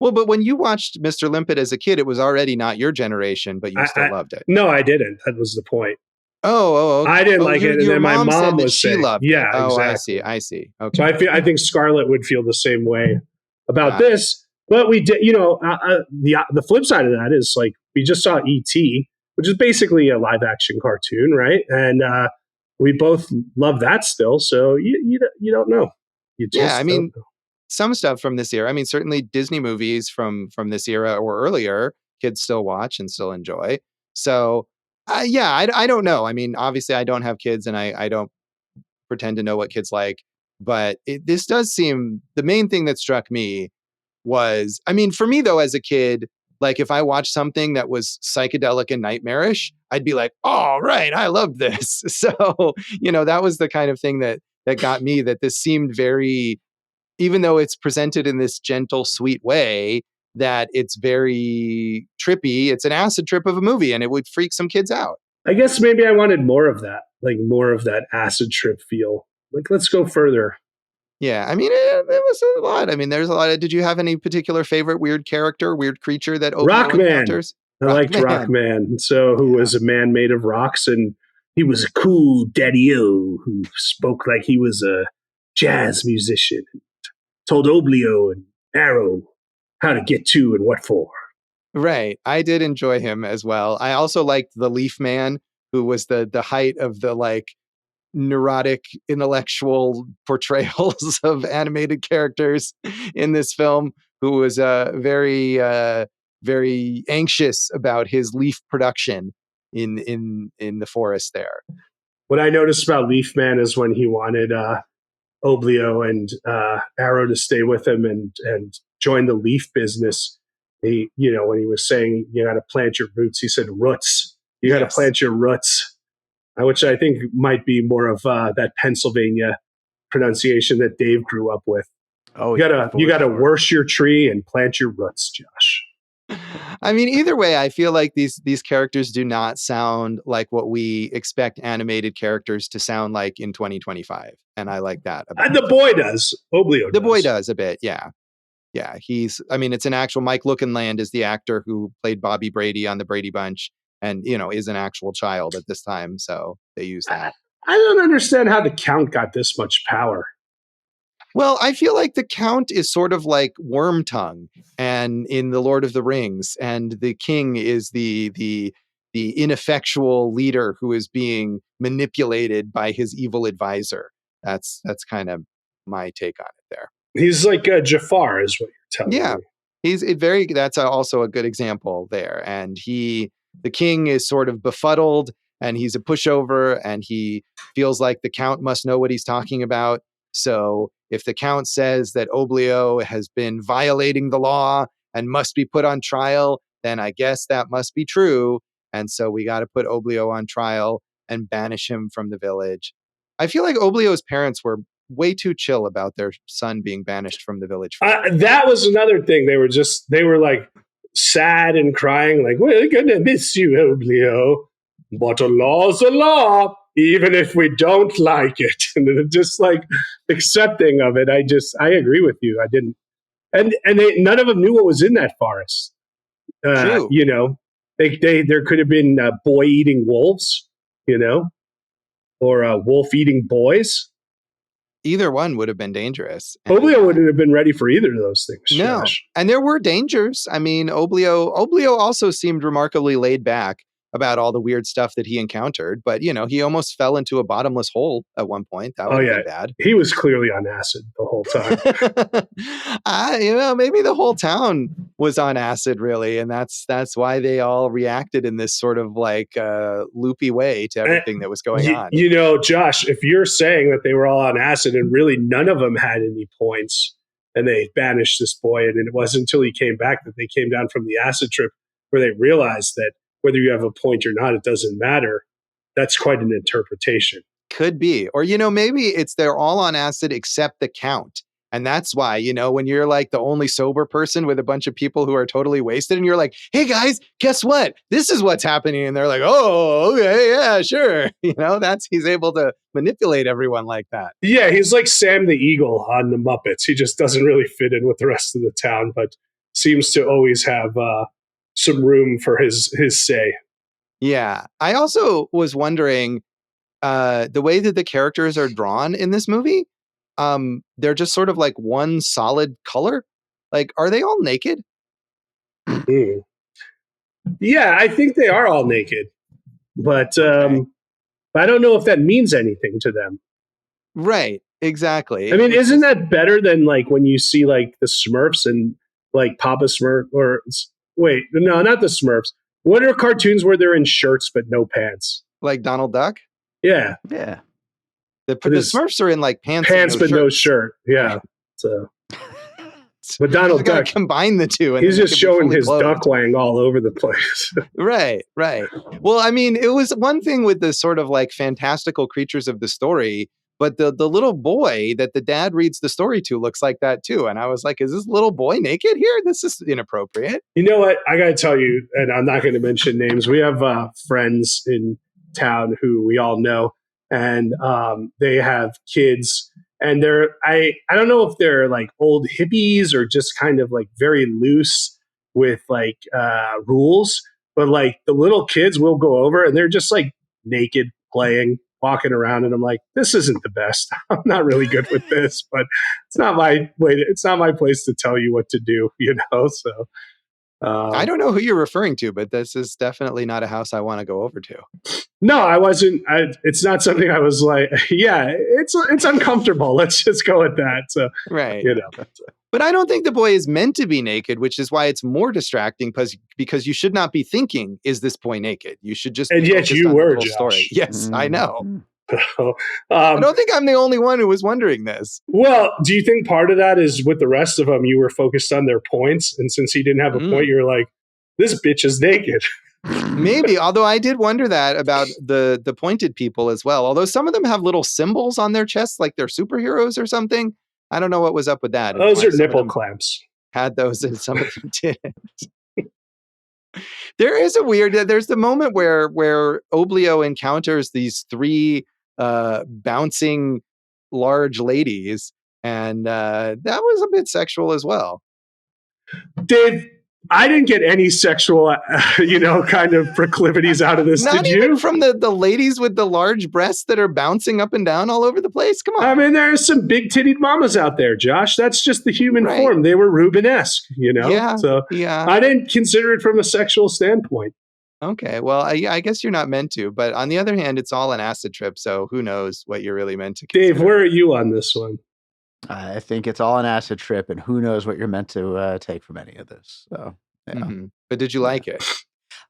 Well, but when you watched Mr. Limpet as a kid, it was already not your generation, but you still loved it. No, I didn't. That was the point. Oh, okay. I didn't like it, and then my mom was saying, loved yeah, it. Oh, exactly. I see. Okay. So I think Scarlett would feel the same way about this. But we did, the flip side of that is like we just saw E.T., which is basically a live action cartoon, right? And we both love that still. So you don't know. Know. Some stuff from this era. I mean, certainly Disney movies from this era or earlier, kids still watch and still enjoy. So, I don't know. I mean, obviously, I don't have kids, and I don't pretend to know what kids like. But this does seem the main thing that struck me was, I mean, for me though, as a kid, like if I watched something that was psychedelic and nightmarish, I'd be like, "Oh, right, I love this." So, that was the kind of thing that got me. That this seemed very. Even though it's presented in this gentle, sweet way, that it's very trippy. It's an acid trip of a movie, and it would freak some kids out. I guess maybe I wanted more of that, like more of that acid trip feel. Like, let's go further. Yeah, I mean, it was a lot. I mean, there's a lot of. Did you have any particular favorite weird character, weird creature that Oblio Rockman. encounters? I liked Rockman. So, who was a man made of rocks, and he was a cool daddy-o who spoke like he was a jazz musician. Told Oblio and Arrow how to get to and what for. Right. I did enjoy him as well. I also liked the Leaf Man, who was the height of the like neurotic intellectual portrayals of animated characters in this film, who was very anxious about his leaf production in the forest there. What I noticed about Leaf Man is when he wanted Oblio and Arrow to stay with him and join the leaf business. He, when he was saying you got to plant your roots, he said roots. You got to plant your roots, which I think might be more of that Pennsylvania pronunciation that Dave grew up with. Oh, you gotta worship your tree and plant your roots, Josh. I mean, either way, I feel like these characters do not sound like what we expect animated characters to sound like in 2025, and I like that. And the boy does. Oblio. The boy does a bit, yeah. Yeah, it's an actual Mike Lookinland is the actor who played Bobby Brady on the Brady Bunch, and is an actual child at this time, so they use that. I don't understand how the Count got this much power. Well, I feel like the Count is sort of like Wormtongue and in The Lord of the Rings, and the king is the ineffectual leader who is being manipulated by his evil advisor. That's kind of my take on it there. He's like Jafar is what you're telling me. Yeah, that's also a good example there. And the king is sort of befuddled and he's a pushover and he feels like the Count must know what he's talking about. So if the Count says that Oblio has been violating the law and must be put on trial, then I guess that must be true. And so we got to put Oblio on trial and banish him from the village. I feel like Oblio's parents were way too chill about their son being banished from the village. That was another thing. They were like sad and crying, like, we're going to miss you, Oblio. But a law's a law, even if we don't like it. And just like accepting of it. I agree with you. I didn't. And none of them knew what was in that forest. True. There could have been boy eating wolves, or wolf eating boys. Either one would have been dangerous. Oblio wouldn't have been ready for either of those things. No. Josh. And there were dangers. I mean, Oblio also seemed remarkably laid back about all the weird stuff that he encountered. But, he almost fell into a bottomless hole at one point. That would be bad. He was clearly on acid the whole time. Maybe the whole town was on acid, really. And that's why they all reacted in this sort of like loopy way to everything that was going on. Josh, if you're saying that they were all on acid and really none of them had any points and they banished this boy, and it wasn't until he came back that they came down from the acid trip where they realized that whether you have a point or not, it doesn't matter. That's quite an interpretation. Could be. Or, maybe they're all on acid except the Count. And that's why, when you're like the only sober person with a bunch of people who are totally wasted and you're like, hey guys, guess what? This is what's happening. And they're like, oh, okay, yeah, sure. He's able to manipulate everyone like that. Yeah, he's like Sam the Eagle on the Muppets. He just doesn't really fit in with the rest of the town, but seems to always have some room for his say. Yeah. I also was wondering the way that the characters are drawn in this movie. They're just sort of like one solid color. Like, are they all naked? Yeah, I think they are all naked, but I don't know if that means anything to them. Right. Exactly. I mean, isn't that better than like when you see like the Smurfs and like Papa Smurf or wait, no, not the Smurfs. What are cartoons where they're in shirts but no pants? Like Donald Duck? Yeah. Yeah. The Smurfs are in like pants but no shirt. Yeah. Right. So, but Donald Duck, combine the two. And he's just showing his duck wang all over the place. Right. Well, I mean, it was one thing with the sort of like fantastical creatures of the story, but the little boy that the dad reads the story to looks like that too. And I was like, is this little boy naked here? This is inappropriate. You know what? I got to tell you, and I'm not going to mention names. We have friends in town who we all know, and they have kids And I don't know if they're like old hippies or just kind of like very loose with like rules, but like the little kids will go over and they're just like naked playing, walking around, and I'm like, this isn't the best. I'm not really good with this, but it's not my place to tell you what to do, So I don't know who you're referring to, but this is definitely not a house I want to go over to. No, I wasn't. It's not something I was like, yeah, it's uncomfortable. Let's just go with that. So, right. But I don't think the boy is meant to be naked, which is why it's more distracting because you should not be thinking, is this boy naked? You should just and be yet you on were, the whole Josh. story. Yes, I know. I don't think I'm the only one who was wondering this. Well, do you think part of that is with the rest of them, you were focused on their points, and since he didn't have a point, you're like, this bitch is naked. Maybe, although I did wonder that about the pointed people as well. Although some of them have little symbols on their chests, like they're superheroes or something. I don't know what was up with that. Those are nipple clamps. Had those, and some of them didn't. There is there's the moment where Oblio encounters these three bouncing large ladies, and that was a bit sexual as well. Dave, I didn't get any sexual, kind of proclivities out of this. Not Did even you? From the ladies with the large breasts that are bouncing up and down all over the place? Come on. I mean, there are some big-titted mamas out there, Josh. That's just the human form. They were Rubenesque, Yeah, So yeah. I didn't consider it from a sexual standpoint. Okay, well, I guess you're not meant to. But on the other hand, it's all an acid trip, so who knows what you're really meant to consider. Dave, where are you on this one? I think it's all an acid trip, and who knows what you're meant to take from any of this. So, But did you like it?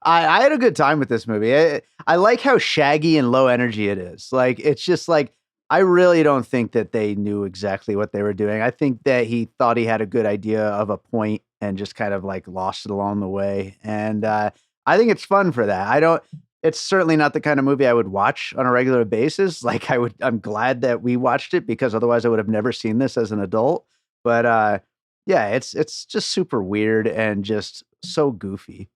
I had a good time with this movie. I like how shaggy and low energy it is. Like, it's just like, I really don't think that they knew exactly what they were doing. I think that he thought he had a good idea of a point and just kind of like lost it along the way. And I think it's fun for that. It's certainly not the kind of movie I would watch on a regular basis. Like I'm glad that we watched it because otherwise I would have never seen this as an adult. But yeah, it's just super weird and just so goofy.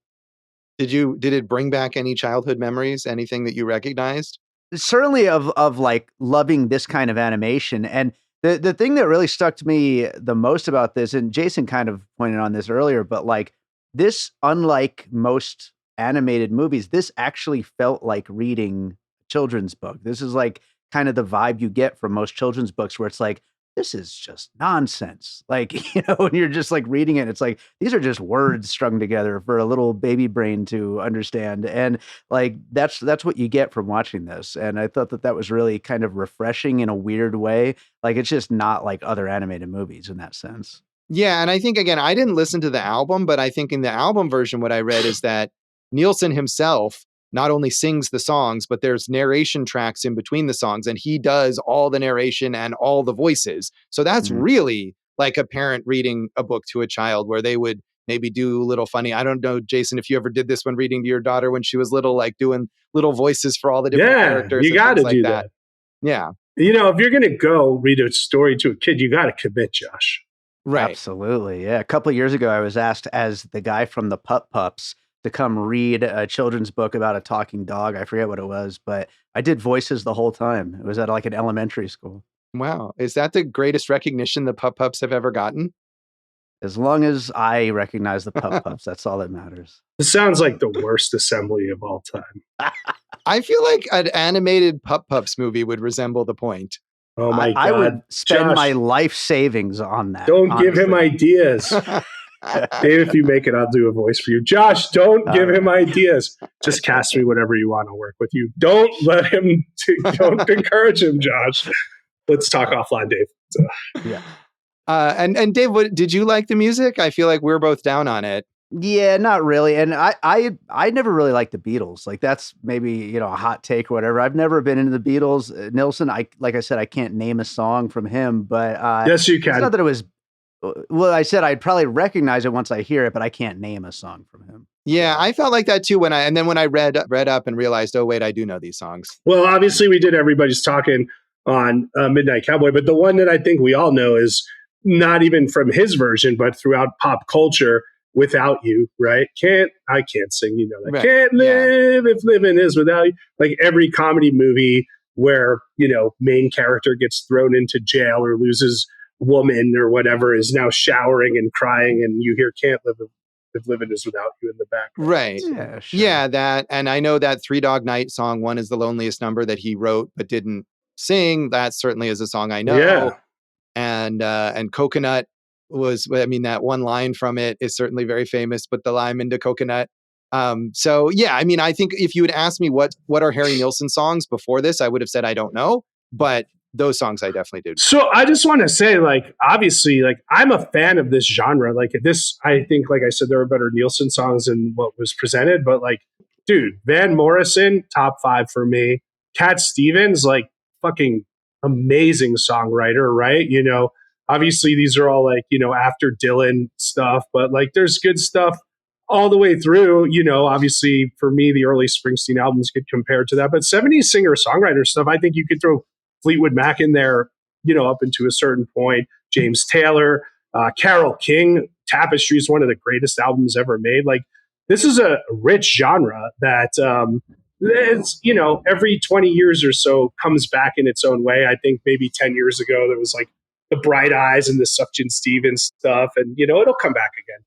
Did it bring back any childhood memories? Anything that you recognized? Certainly of like loving this kind of animation. And the thing that really stuck to me the most about this, and Jason kind of pointed on this earlier, but like this, unlike most animated movies, this actually felt like reading a children's book. This is like kind of the vibe you get from most children's books where it's like, this is just nonsense. Like, when you're just like reading it, it's like, these are just words strung together for a little baby brain to understand. And like, that's what you get from watching this. And I thought that was really kind of refreshing in a weird way. Like, it's just not like other animated movies in that sense. Yeah. And I think, again, I didn't listen to the album, but I think in the album version, what I read is that Nilsson himself not only sings the songs, but there's narration tracks in between the songs, and he does all the narration and all the voices. So that's really like a parent reading a book to a child, where they would maybe do a little funny. I don't know, Jason, if you ever did this when reading to your daughter when she was little, like doing little voices for all the different characters. You got to like do that. Yeah. If you're going to go read a story to a kid, you got to commit, Josh. Right. Absolutely. Yeah. A couple of years ago, I was asked as the guy from the Pups to come read a children's book about a talking dog. I forget what it was, but I did voices the whole time. It was at like an elementary school. Wow. Is that the greatest recognition the Pups have ever gotten? As long as I recognize the Pups, that's all that matters. It sounds like the worst assembly of all time. I feel like an animated Pups movie would resemble The Point. Oh my God. I would spend Josh, my life savings on that. Don't give him ideas. Dave, if you make it, I'll do a voice for you. Josh, don't give him ideas. Just cast me whatever you want to work with you. Don't let him, don't encourage him, Josh. Let's talk offline, Dave. Yeah. And Dave, did you like the music? I feel like we're both down on it. Yeah, not really. And I never really liked the Beatles. Like, that's maybe, a hot take or whatever. I've never been into the Beatles. Nilsson, like I said, I can't name a song from him, but yes, you can. It's not that it was. Well, I said I'd probably recognize it once I hear it, but I can't name a song from him. Yeah, I felt like that too when I read up and realized, oh wait, I do know these songs. Well, obviously we did Everybody's Talking on Midnight Cowboy, but the one that I think we all know is not even from his version, but throughout pop culture, Without You, right? I can't sing, that. Right. Can't live if living is without you. Like every comedy movie where, main character gets thrown into jail or loses woman or whatever, is now showering and crying, and you hear Can't Live If Living Is Without You in the background. Right. Yeah, sure. Yeah, that. And I know that Three Dog Night song, One Is the Loneliest Number, that he wrote but didn't sing. That certainly is a song I know. Yeah. And Coconut was, I mean, that one line from it is certainly very famous, but the lime into coconut. So yeah, I mean, I think if you had asked me what are Harry Nilsson songs before this, I would have said I don't know, but those songs I definitely do. So I just want to say, like, obviously, like, I'm a fan of this genre. Like, this, I think, like I said, there are better Nilsson songs than what was presented, but like, dude, Van Morrison, top 5 for me. Cat Stevens, like, fucking amazing songwriter, right? Obviously these are all like, after Dylan stuff, but like, there's good stuff all the way through. Obviously for me, the early Springsteen albums get compared to that, but 70s singer-songwriter stuff, I think you could throw Fleetwood Mac in there, up into a certain point. James Taylor, Carole King, Tapestry is one of the greatest albums ever made. Like, this is a rich genre that, it's, every 20 years or so comes back in its own way. I think maybe 10 years ago, there was like the Bright Eyes and the Sufjan Stevens stuff, and, it'll come back again.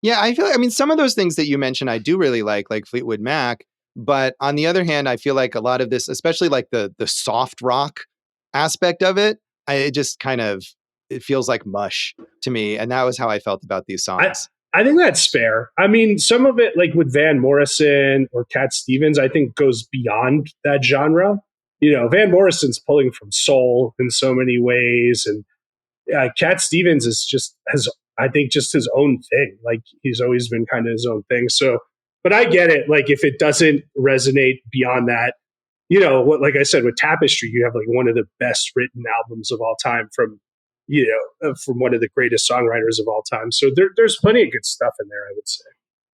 Yeah, I feel like, I mean, some of those things that you mentioned, I do really like Fleetwood Mac. But on the other hand, I feel like a lot of this, especially like the soft rock aspect of it, it just kind of, it feels like mush to me. And that was how I felt about these songs. I think that's fair. I mean, some of it, like with Van Morrison or Cat Stevens, I think goes beyond that genre. Van Morrison's pulling from soul in so many ways. And Cat Stevens has, I think, just his own thing. Like, he's always been kind of his own thing. So, but I get it. Like, if it doesn't resonate beyond that, like I said, with Tapestry, you have like one of the best written albums of all time from one of the greatest songwriters of all time. So there's plenty of good stuff in there, I would say.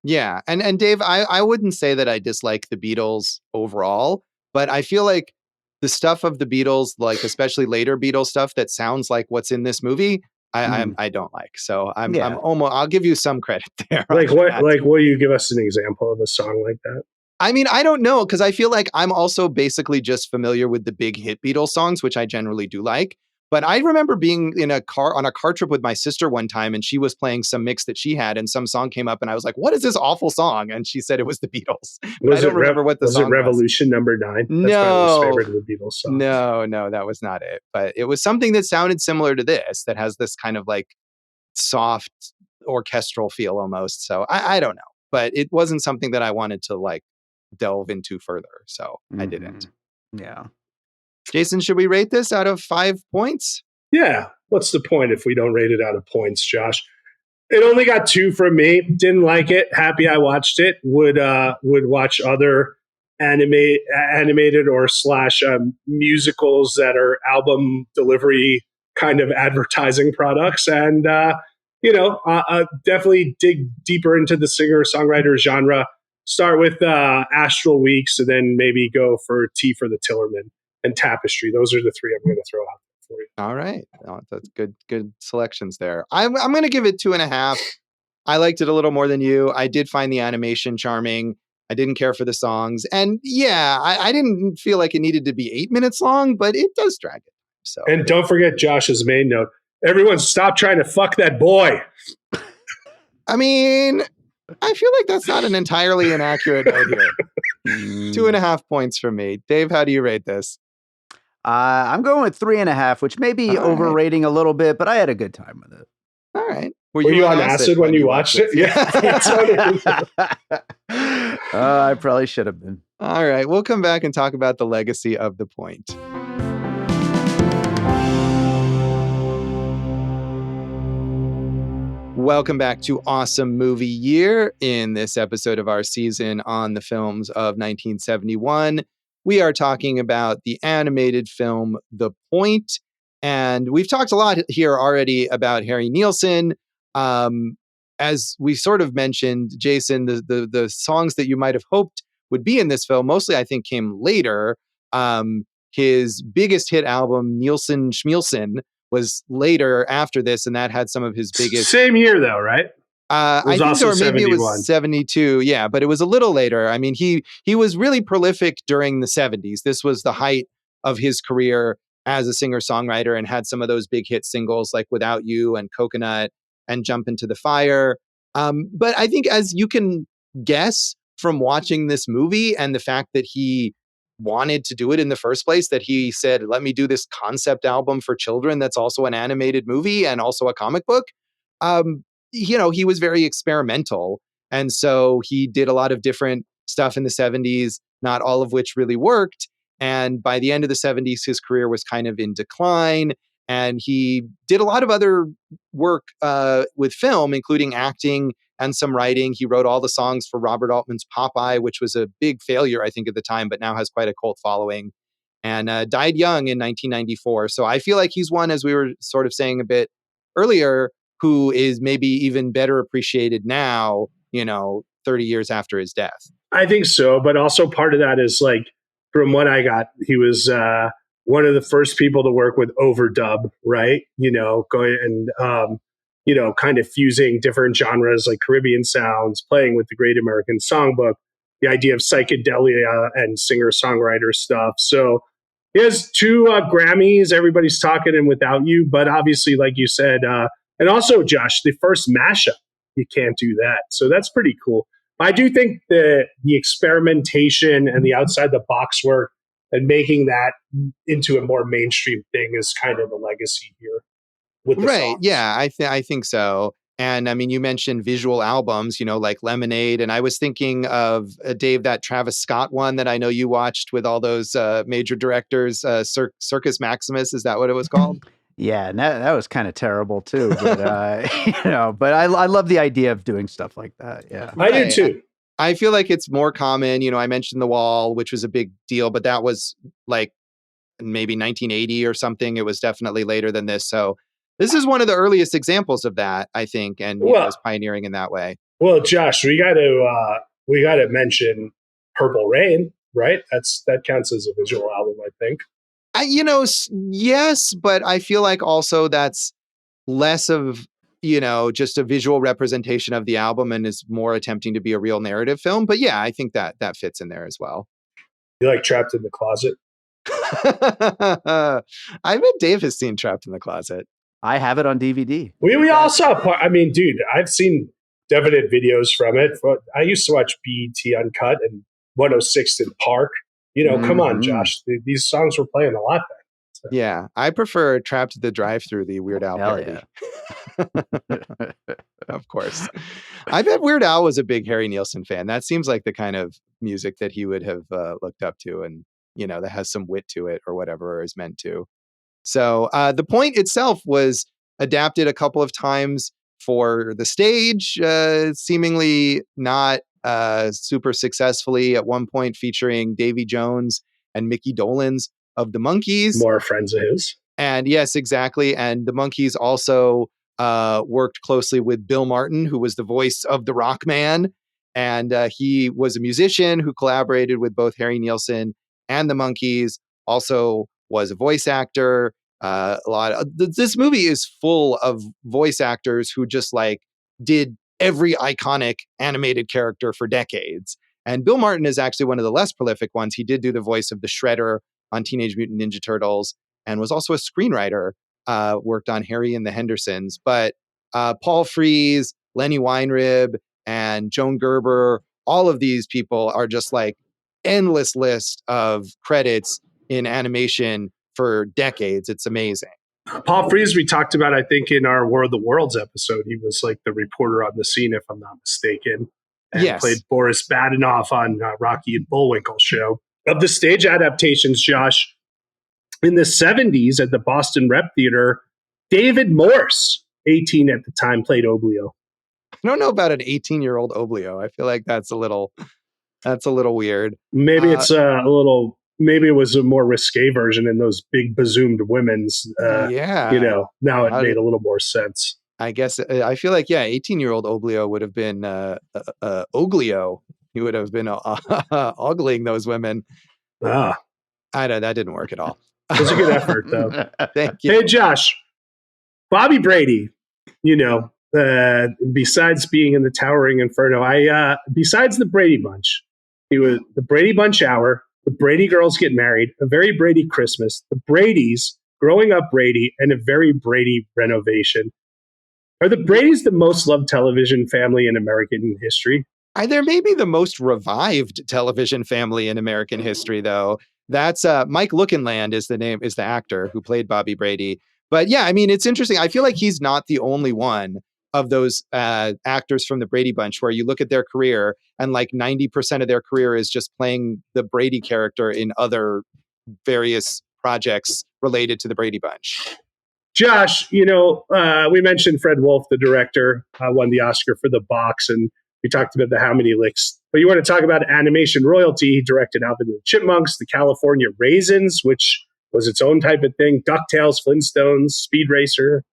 Yeah. And Dave, I wouldn't say that I dislike the Beatles overall, but I feel like the stuff of the Beatles, like especially later Beatles stuff that sounds like what's in this movie, I don't like. So I'm almost, I'll give you some credit there. Like what? Like, will you give us an example of a song like that? I mean, I don't know, because I feel like I'm also basically just familiar with the big hit Beatles songs, which I generally do like. But I remember being on a car trip with my sister one time, and she was playing some mix that she had, and some song came up, and I was like, "What is this awful song?" And she said it was the Beatles. I don't remember what the song was. Was it Revolution Number 9? That's no, my most favorite of the Beatles songs. No, that was not it. But it was something that sounded similar to this, that has this kind of like soft orchestral feel almost. So I don't know, but it wasn't something that I wanted to like delve into further. So I didn't. Yeah. Jason, should we rate this out of 5 points? Yeah. What's the point if we don't rate it out of points, Josh? It only got 2 from me. Didn't like it. Happy I watched it. Would watch other animated or / musicals that are album delivery kind of advertising products. And, definitely dig deeper into the singer-songwriter genre. Start with Astral Weeks, and then maybe go for T for the Tillerman and Tapestry. Those are the 3 I'm going to throw out for you. All right. Oh, that's good selections there. I'm going to give it 2.5. I liked it a little more than you. I did find the animation charming. I didn't care for the songs. And yeah, I didn't feel like it needed to be 8 minutes long, but it does drag it. So. And don't forget Josh's main note. Everyone stop trying to fuck that boy. I mean, I feel like that's not an entirely inaccurate note here. 2.5 points from me. Dave, how do you rate this? I'm going with 3.5, which may be overrating a little bit, but I had a good time with it. All right. Were you on acid when you watched it? Yeah. I probably should have been. All right. We'll come back and talk about the legacy of The Point. Welcome back to Awesome Movie Year. In this episode of our season on the films of 1971, we are talking about the animated film The Point. And we've talked a lot here already about Harry Nilsson. As we sort of mentioned, Jason, the songs that you might have hoped would be in this film, mostly I think came later. His biggest hit album, Nilsson Schmielsen, was later after this, and that had some of his biggest... Same year, though, right? I think so, or maybe 71. It was 72. Yeah, but it was a little later. I mean, he was really prolific during the 70s. This was the height of his career as a singer-songwriter, and had some of those big hit singles like Without You and Coconut and Jump Into the Fire. But I think, as you can guess from watching this movie and the fact that he wanted to do it in the first place, that he said, let me do this concept album for children that's also an animated movie and also a comic book. He was very experimental. And so he did a lot of different stuff in the 70s, not all of which really worked. And by the end of the 70s, his career was kind of in decline. And he did a lot of other work with film, including acting and some writing. He wrote all the songs for Robert Altman's Popeye, which was a big failure, I think, at the time, but now has quite a cult following, and died young in 1994. So I feel like he's one, as we were sort of saying a bit earlier, who is maybe even better appreciated now, 30 years after his death. I think so. But also part of that is, like, from what I got, he was one of the first people to work with overdub, right? Going and, kind of fusing different genres like Caribbean sounds, playing with the Great American Songbook, the idea of psychedelia and singer-songwriter stuff. So he has 2 Grammys, everybody's talking, and Without You. But obviously, like you said, and also, Josh, the first mashup, you can't do that. So that's pretty cool. I do think the experimentation and the outside the box work and making that into a more mainstream thing is kind of a legacy here with the right. songs. Yeah, I think so. And I mean, you mentioned visual albums, like Lemonade. And I was thinking of, Dave, that Travis Scott one that I know you watched with all those major directors, Circus Maximus. Is that what it was called? Yeah, and that was kind of terrible too. But but I love the idea of doing stuff like that. Yeah, I do too. I feel like it's more common. I mentioned The Wall, which was a big deal, but that was like maybe 1980 or something. It was definitely later than this. So this is one of the earliest examples of that, I think, and was pioneering in that way. Well, Josh, we got to mention Purple Rain, right? That counts as a visual album, I think. Yes, but I feel like also that's less of, just a visual representation of the album and is more attempting to be a real narrative film. But yeah, I think that fits in there as well. You like Trapped in the Closet? I bet Dave has seen Trapped in the Closet. I have it on DVD. We all saw part. I mean, dude, I've seen definite videos from it. I used to watch BET Uncut and 106th in Park. Come on, Josh. These songs were playing a lot then. So. Yeah, I prefer Trapped at the Drive-Thru, the Weird Al parody. Yeah. Of course. I bet Weird Al was a big Harry Nilsson fan. That seems like the kind of music that he would have looked up to, and, that has some wit to it or whatever, or is meant to. So the point itself was adapted a couple of times for the stage, seemingly not super successfully, at one point featuring Davy Jones and Mickey Dolenz of the Monkees. More friends of his. And yes, exactly. And the Monkees also worked closely with Bill Martin, who was the voice of the Rockman. And he was a musician who collaborated with both Harry Nilsson and the Monkees, also was a voice actor. This movie is full of voice actors who just did every iconic animated character for decades. And Bill Martin is actually one of the less prolific ones. He did do the voice of the Shredder on Teenage Mutant Ninja Turtles and was also a screenwriter, worked on Harry and the Hendersons. But Paul Frees, Lennie Weinrib, and Joan Gerber, all of these people are just endless list of credits in animation for decades. It's amazing. Paul Frees, we talked about, I think, in our War of the Worlds episode. He was the reporter on the scene, if I'm not mistaken, and played Boris Badenoff on Rocky and Bullwinkle show. Of the stage adaptations, Josh, in the 70s at the Boston Rep Theater, David Morse, 18 at the time, played Oblio. I don't know about an 18-year-old Oblio. I feel like that's a little weird. Maybe it's a little. Maybe it was a more risque version in those big bazoomed women's. Now it made a little more sense. I guess I feel like 18-year-old Oblio would have been Oglio. He would have been ogling those women. That didn't work at all. It was a good effort, though. Thank you. Hey, Josh, Bobby Brady. Besides being in the Towering Inferno, besides the Brady Bunch, he was the Brady Bunch Hour, the Brady girls get married, a very Brady Christmas, the Bradys, growing up Brady, and a very Brady renovation. Are the Bradys the most loved television family in American history? They're maybe the most revived television family in American history, though. That's Mike Lookinland is the actor who played Bobby Brady. But yeah, I mean, it's interesting. I feel like he's not the only one of those actors from the Brady Bunch where you look at their career and like 90% of their career is just playing the Brady character in other various projects related to the Brady Bunch. Josh, we mentioned Fred Wolf, the director, won the Oscar for The Box, and we talked about the How Many Licks. But you want to talk about animation royalty? He directed Alvin and the Chipmunks, the California Raisins, which was its own type of thing, DuckTales, Flintstones, Speed Racer.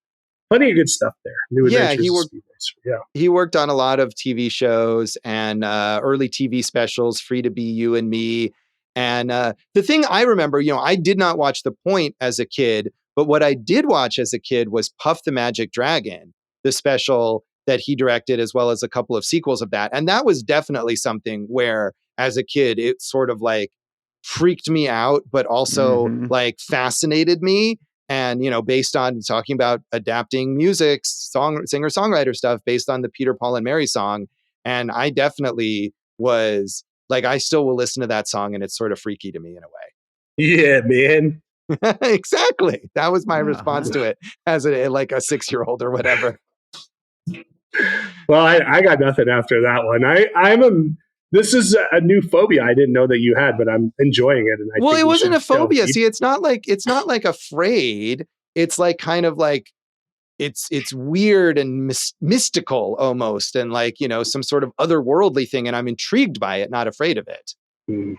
Plenty of good stuff there. New Adventures of Speed Racer. Yeah. He worked on a lot of TV shows and early TV specials, Free to Be You and Me. And the thing I remember, I did not watch The Point as a kid, but what I did watch as a kid was Puff the Magic Dragon, the special that he directed, as well as a couple of sequels of that. And that was definitely something where, as a kid, it sort of like freaked me out, but also like fascinated me. And, based on talking about adapting music, singer-songwriter stuff based on the Peter, Paul, and Mary song. And I definitely was like, I still will listen to that song and it's sort of freaky to me in a way. Yeah, man. Exactly. That was my response to it as a 6-year-old or whatever. Well, I got nothing after that one. This is a new phobia I didn't know that you had, but I'm enjoying it. And it wasn't a phobia. See, it's not like afraid. It's like kind of like it's weird and mystical almost, and like some sort of otherworldly thing. And I'm intrigued by it, not afraid of it.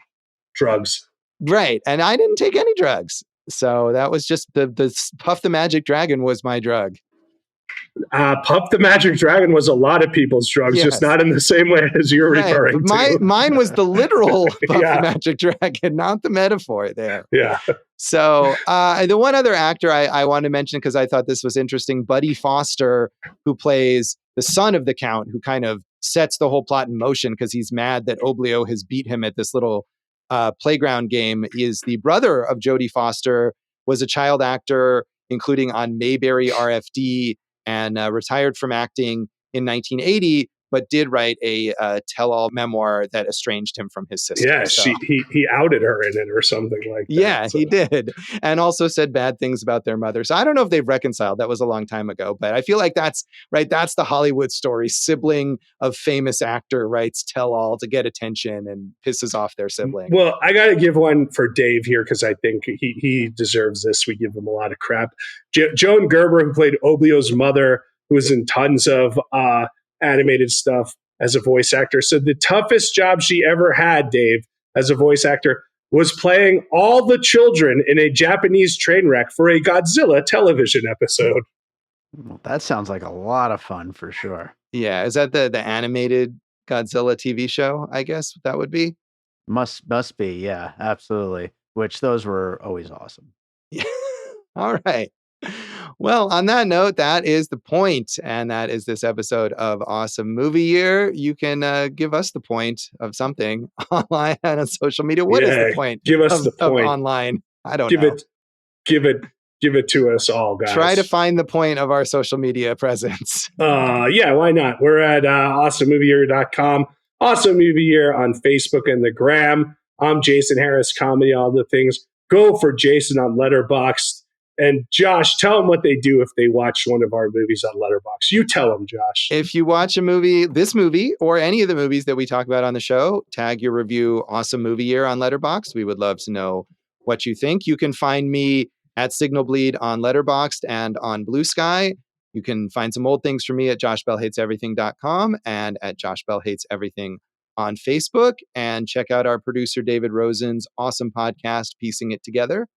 Drugs, right? And I didn't take any drugs, so that was just the Puff the Magic Dragon was my drug. Puff the Magic Dragon was a lot of people's drugs, just not in the same way as you're referring to. Mine was the literal Puff the Magic Dragon, not the metaphor there. Yeah. So the one other actor I want to mention, because I thought this was interesting, Buddy Foster, who plays the son of the Count, who kind of sets the whole plot in motion because he's mad that Oblio has beat him at this little playground game, is the brother of Jodie Foster, was a child actor, including on Mayberry RFD, and retired from acting in 1980, but did write a tell-all memoir that estranged him from his sister. Yeah, so. he outed her in it or something like that. Yeah, so. He did. And also said bad things about their mother. So I don't know if they've reconciled. That was a long time ago. But I feel like that's the Hollywood story. Sibling of famous actor writes tell-all to get attention and pisses off their sibling. Well, I got to give one for Dave here because I think he deserves this. We give him a lot of crap. Joan Gerber, who played Oblio's mother, who was in tons of animated stuff as a voice actor. So the toughest job she ever had, Dave, as a voice actor, was playing all the children in a Japanese train wreck for a Godzilla television episode. Well, that sounds like a lot of fun for sure. Yeah. Is that the animated Godzilla TV show? I guess that would be. Must be. Yeah, absolutely. Which those were always awesome. Yeah. All right. Well, on that note, that is The Point, and that is this episode of Awesome Movie Year. You can give us the point of something online and on social media. What is the point? Give us the point of online. I don't know. Give it to us all, guys. Try to find the point of our social media presence. Yeah, why not? We're at awesomemovieyear.com. Awesome Movie Year on Facebook and the Gram. I'm Jason Harris, comedy, all the things. Go for Jason on Letterboxd. And Josh, tell them what they do if they watch one of our movies on Letterboxd. You tell them, Josh. If you watch a movie, this movie, or any of the movies that we talk about on the show, tag your review Awesome Movie Year on Letterboxd. We would love to know what you think. You can find me at Signal Bleed on Letterboxd and on Blue Sky. You can find some old things from me at joshbellhateseverything.com and at Josh Bell Hates Everything on Facebook. And check out our producer, David Rosen's awesome podcast, Piecing It Together.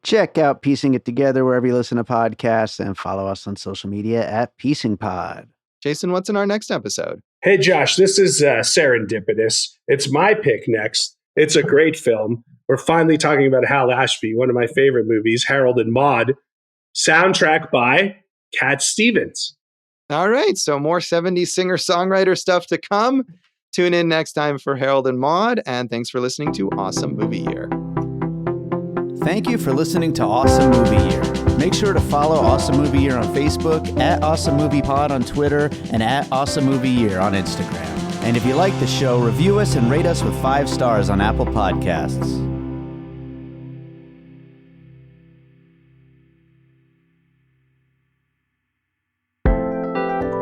Check out Piecing It Together wherever you listen to podcasts and follow us on social media at Piecing Pod. Jason, what's in our next episode? Hey, Josh, this is serendipitous. It's my pick next. It's a great film. We're finally talking about Hal Ashby, one of my favorite movies, Harold and Maude, soundtrack by Cat Stevens. All right. So more 70s singer-songwriter stuff to come. Tune in next time for Harold and Maude, and thanks for listening to Awesome Movie Year. Thank you for listening to Awesome Movie Year. Make sure to follow Awesome Movie Year on Facebook, at Awesome Movie Pod on Twitter, and at Awesome Movie Year on Instagram. And if you like the show, review us and rate us with 5 stars on Apple Podcasts.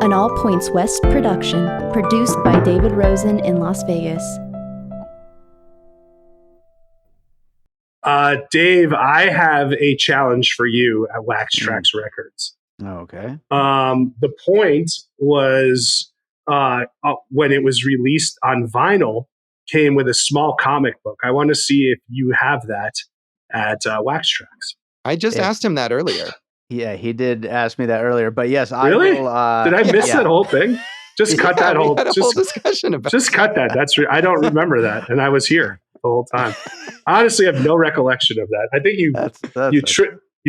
An All Points West production, produced by David Rosen in Las Vegas. Dave, I have a challenge for you at Wax Trax Records. Okay. The point was when it was released on vinyl, came with a small comic book. I want to see if you have that at Wax Trax. I just asked him that earlier. Yeah, he did ask me that earlier, but yes, I really? will. Did I miss that whole thing? Just cut that whole. We had a whole discussion about. Just cut that. I don't remember that, and I was here the whole time. I honestly have no recollection of that. I think you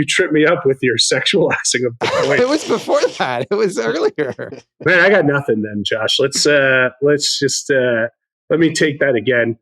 tripped me up with your sexualizing of the point. It was before that. It was earlier. Man, I got nothing then, Josh. Let's just let me take that again.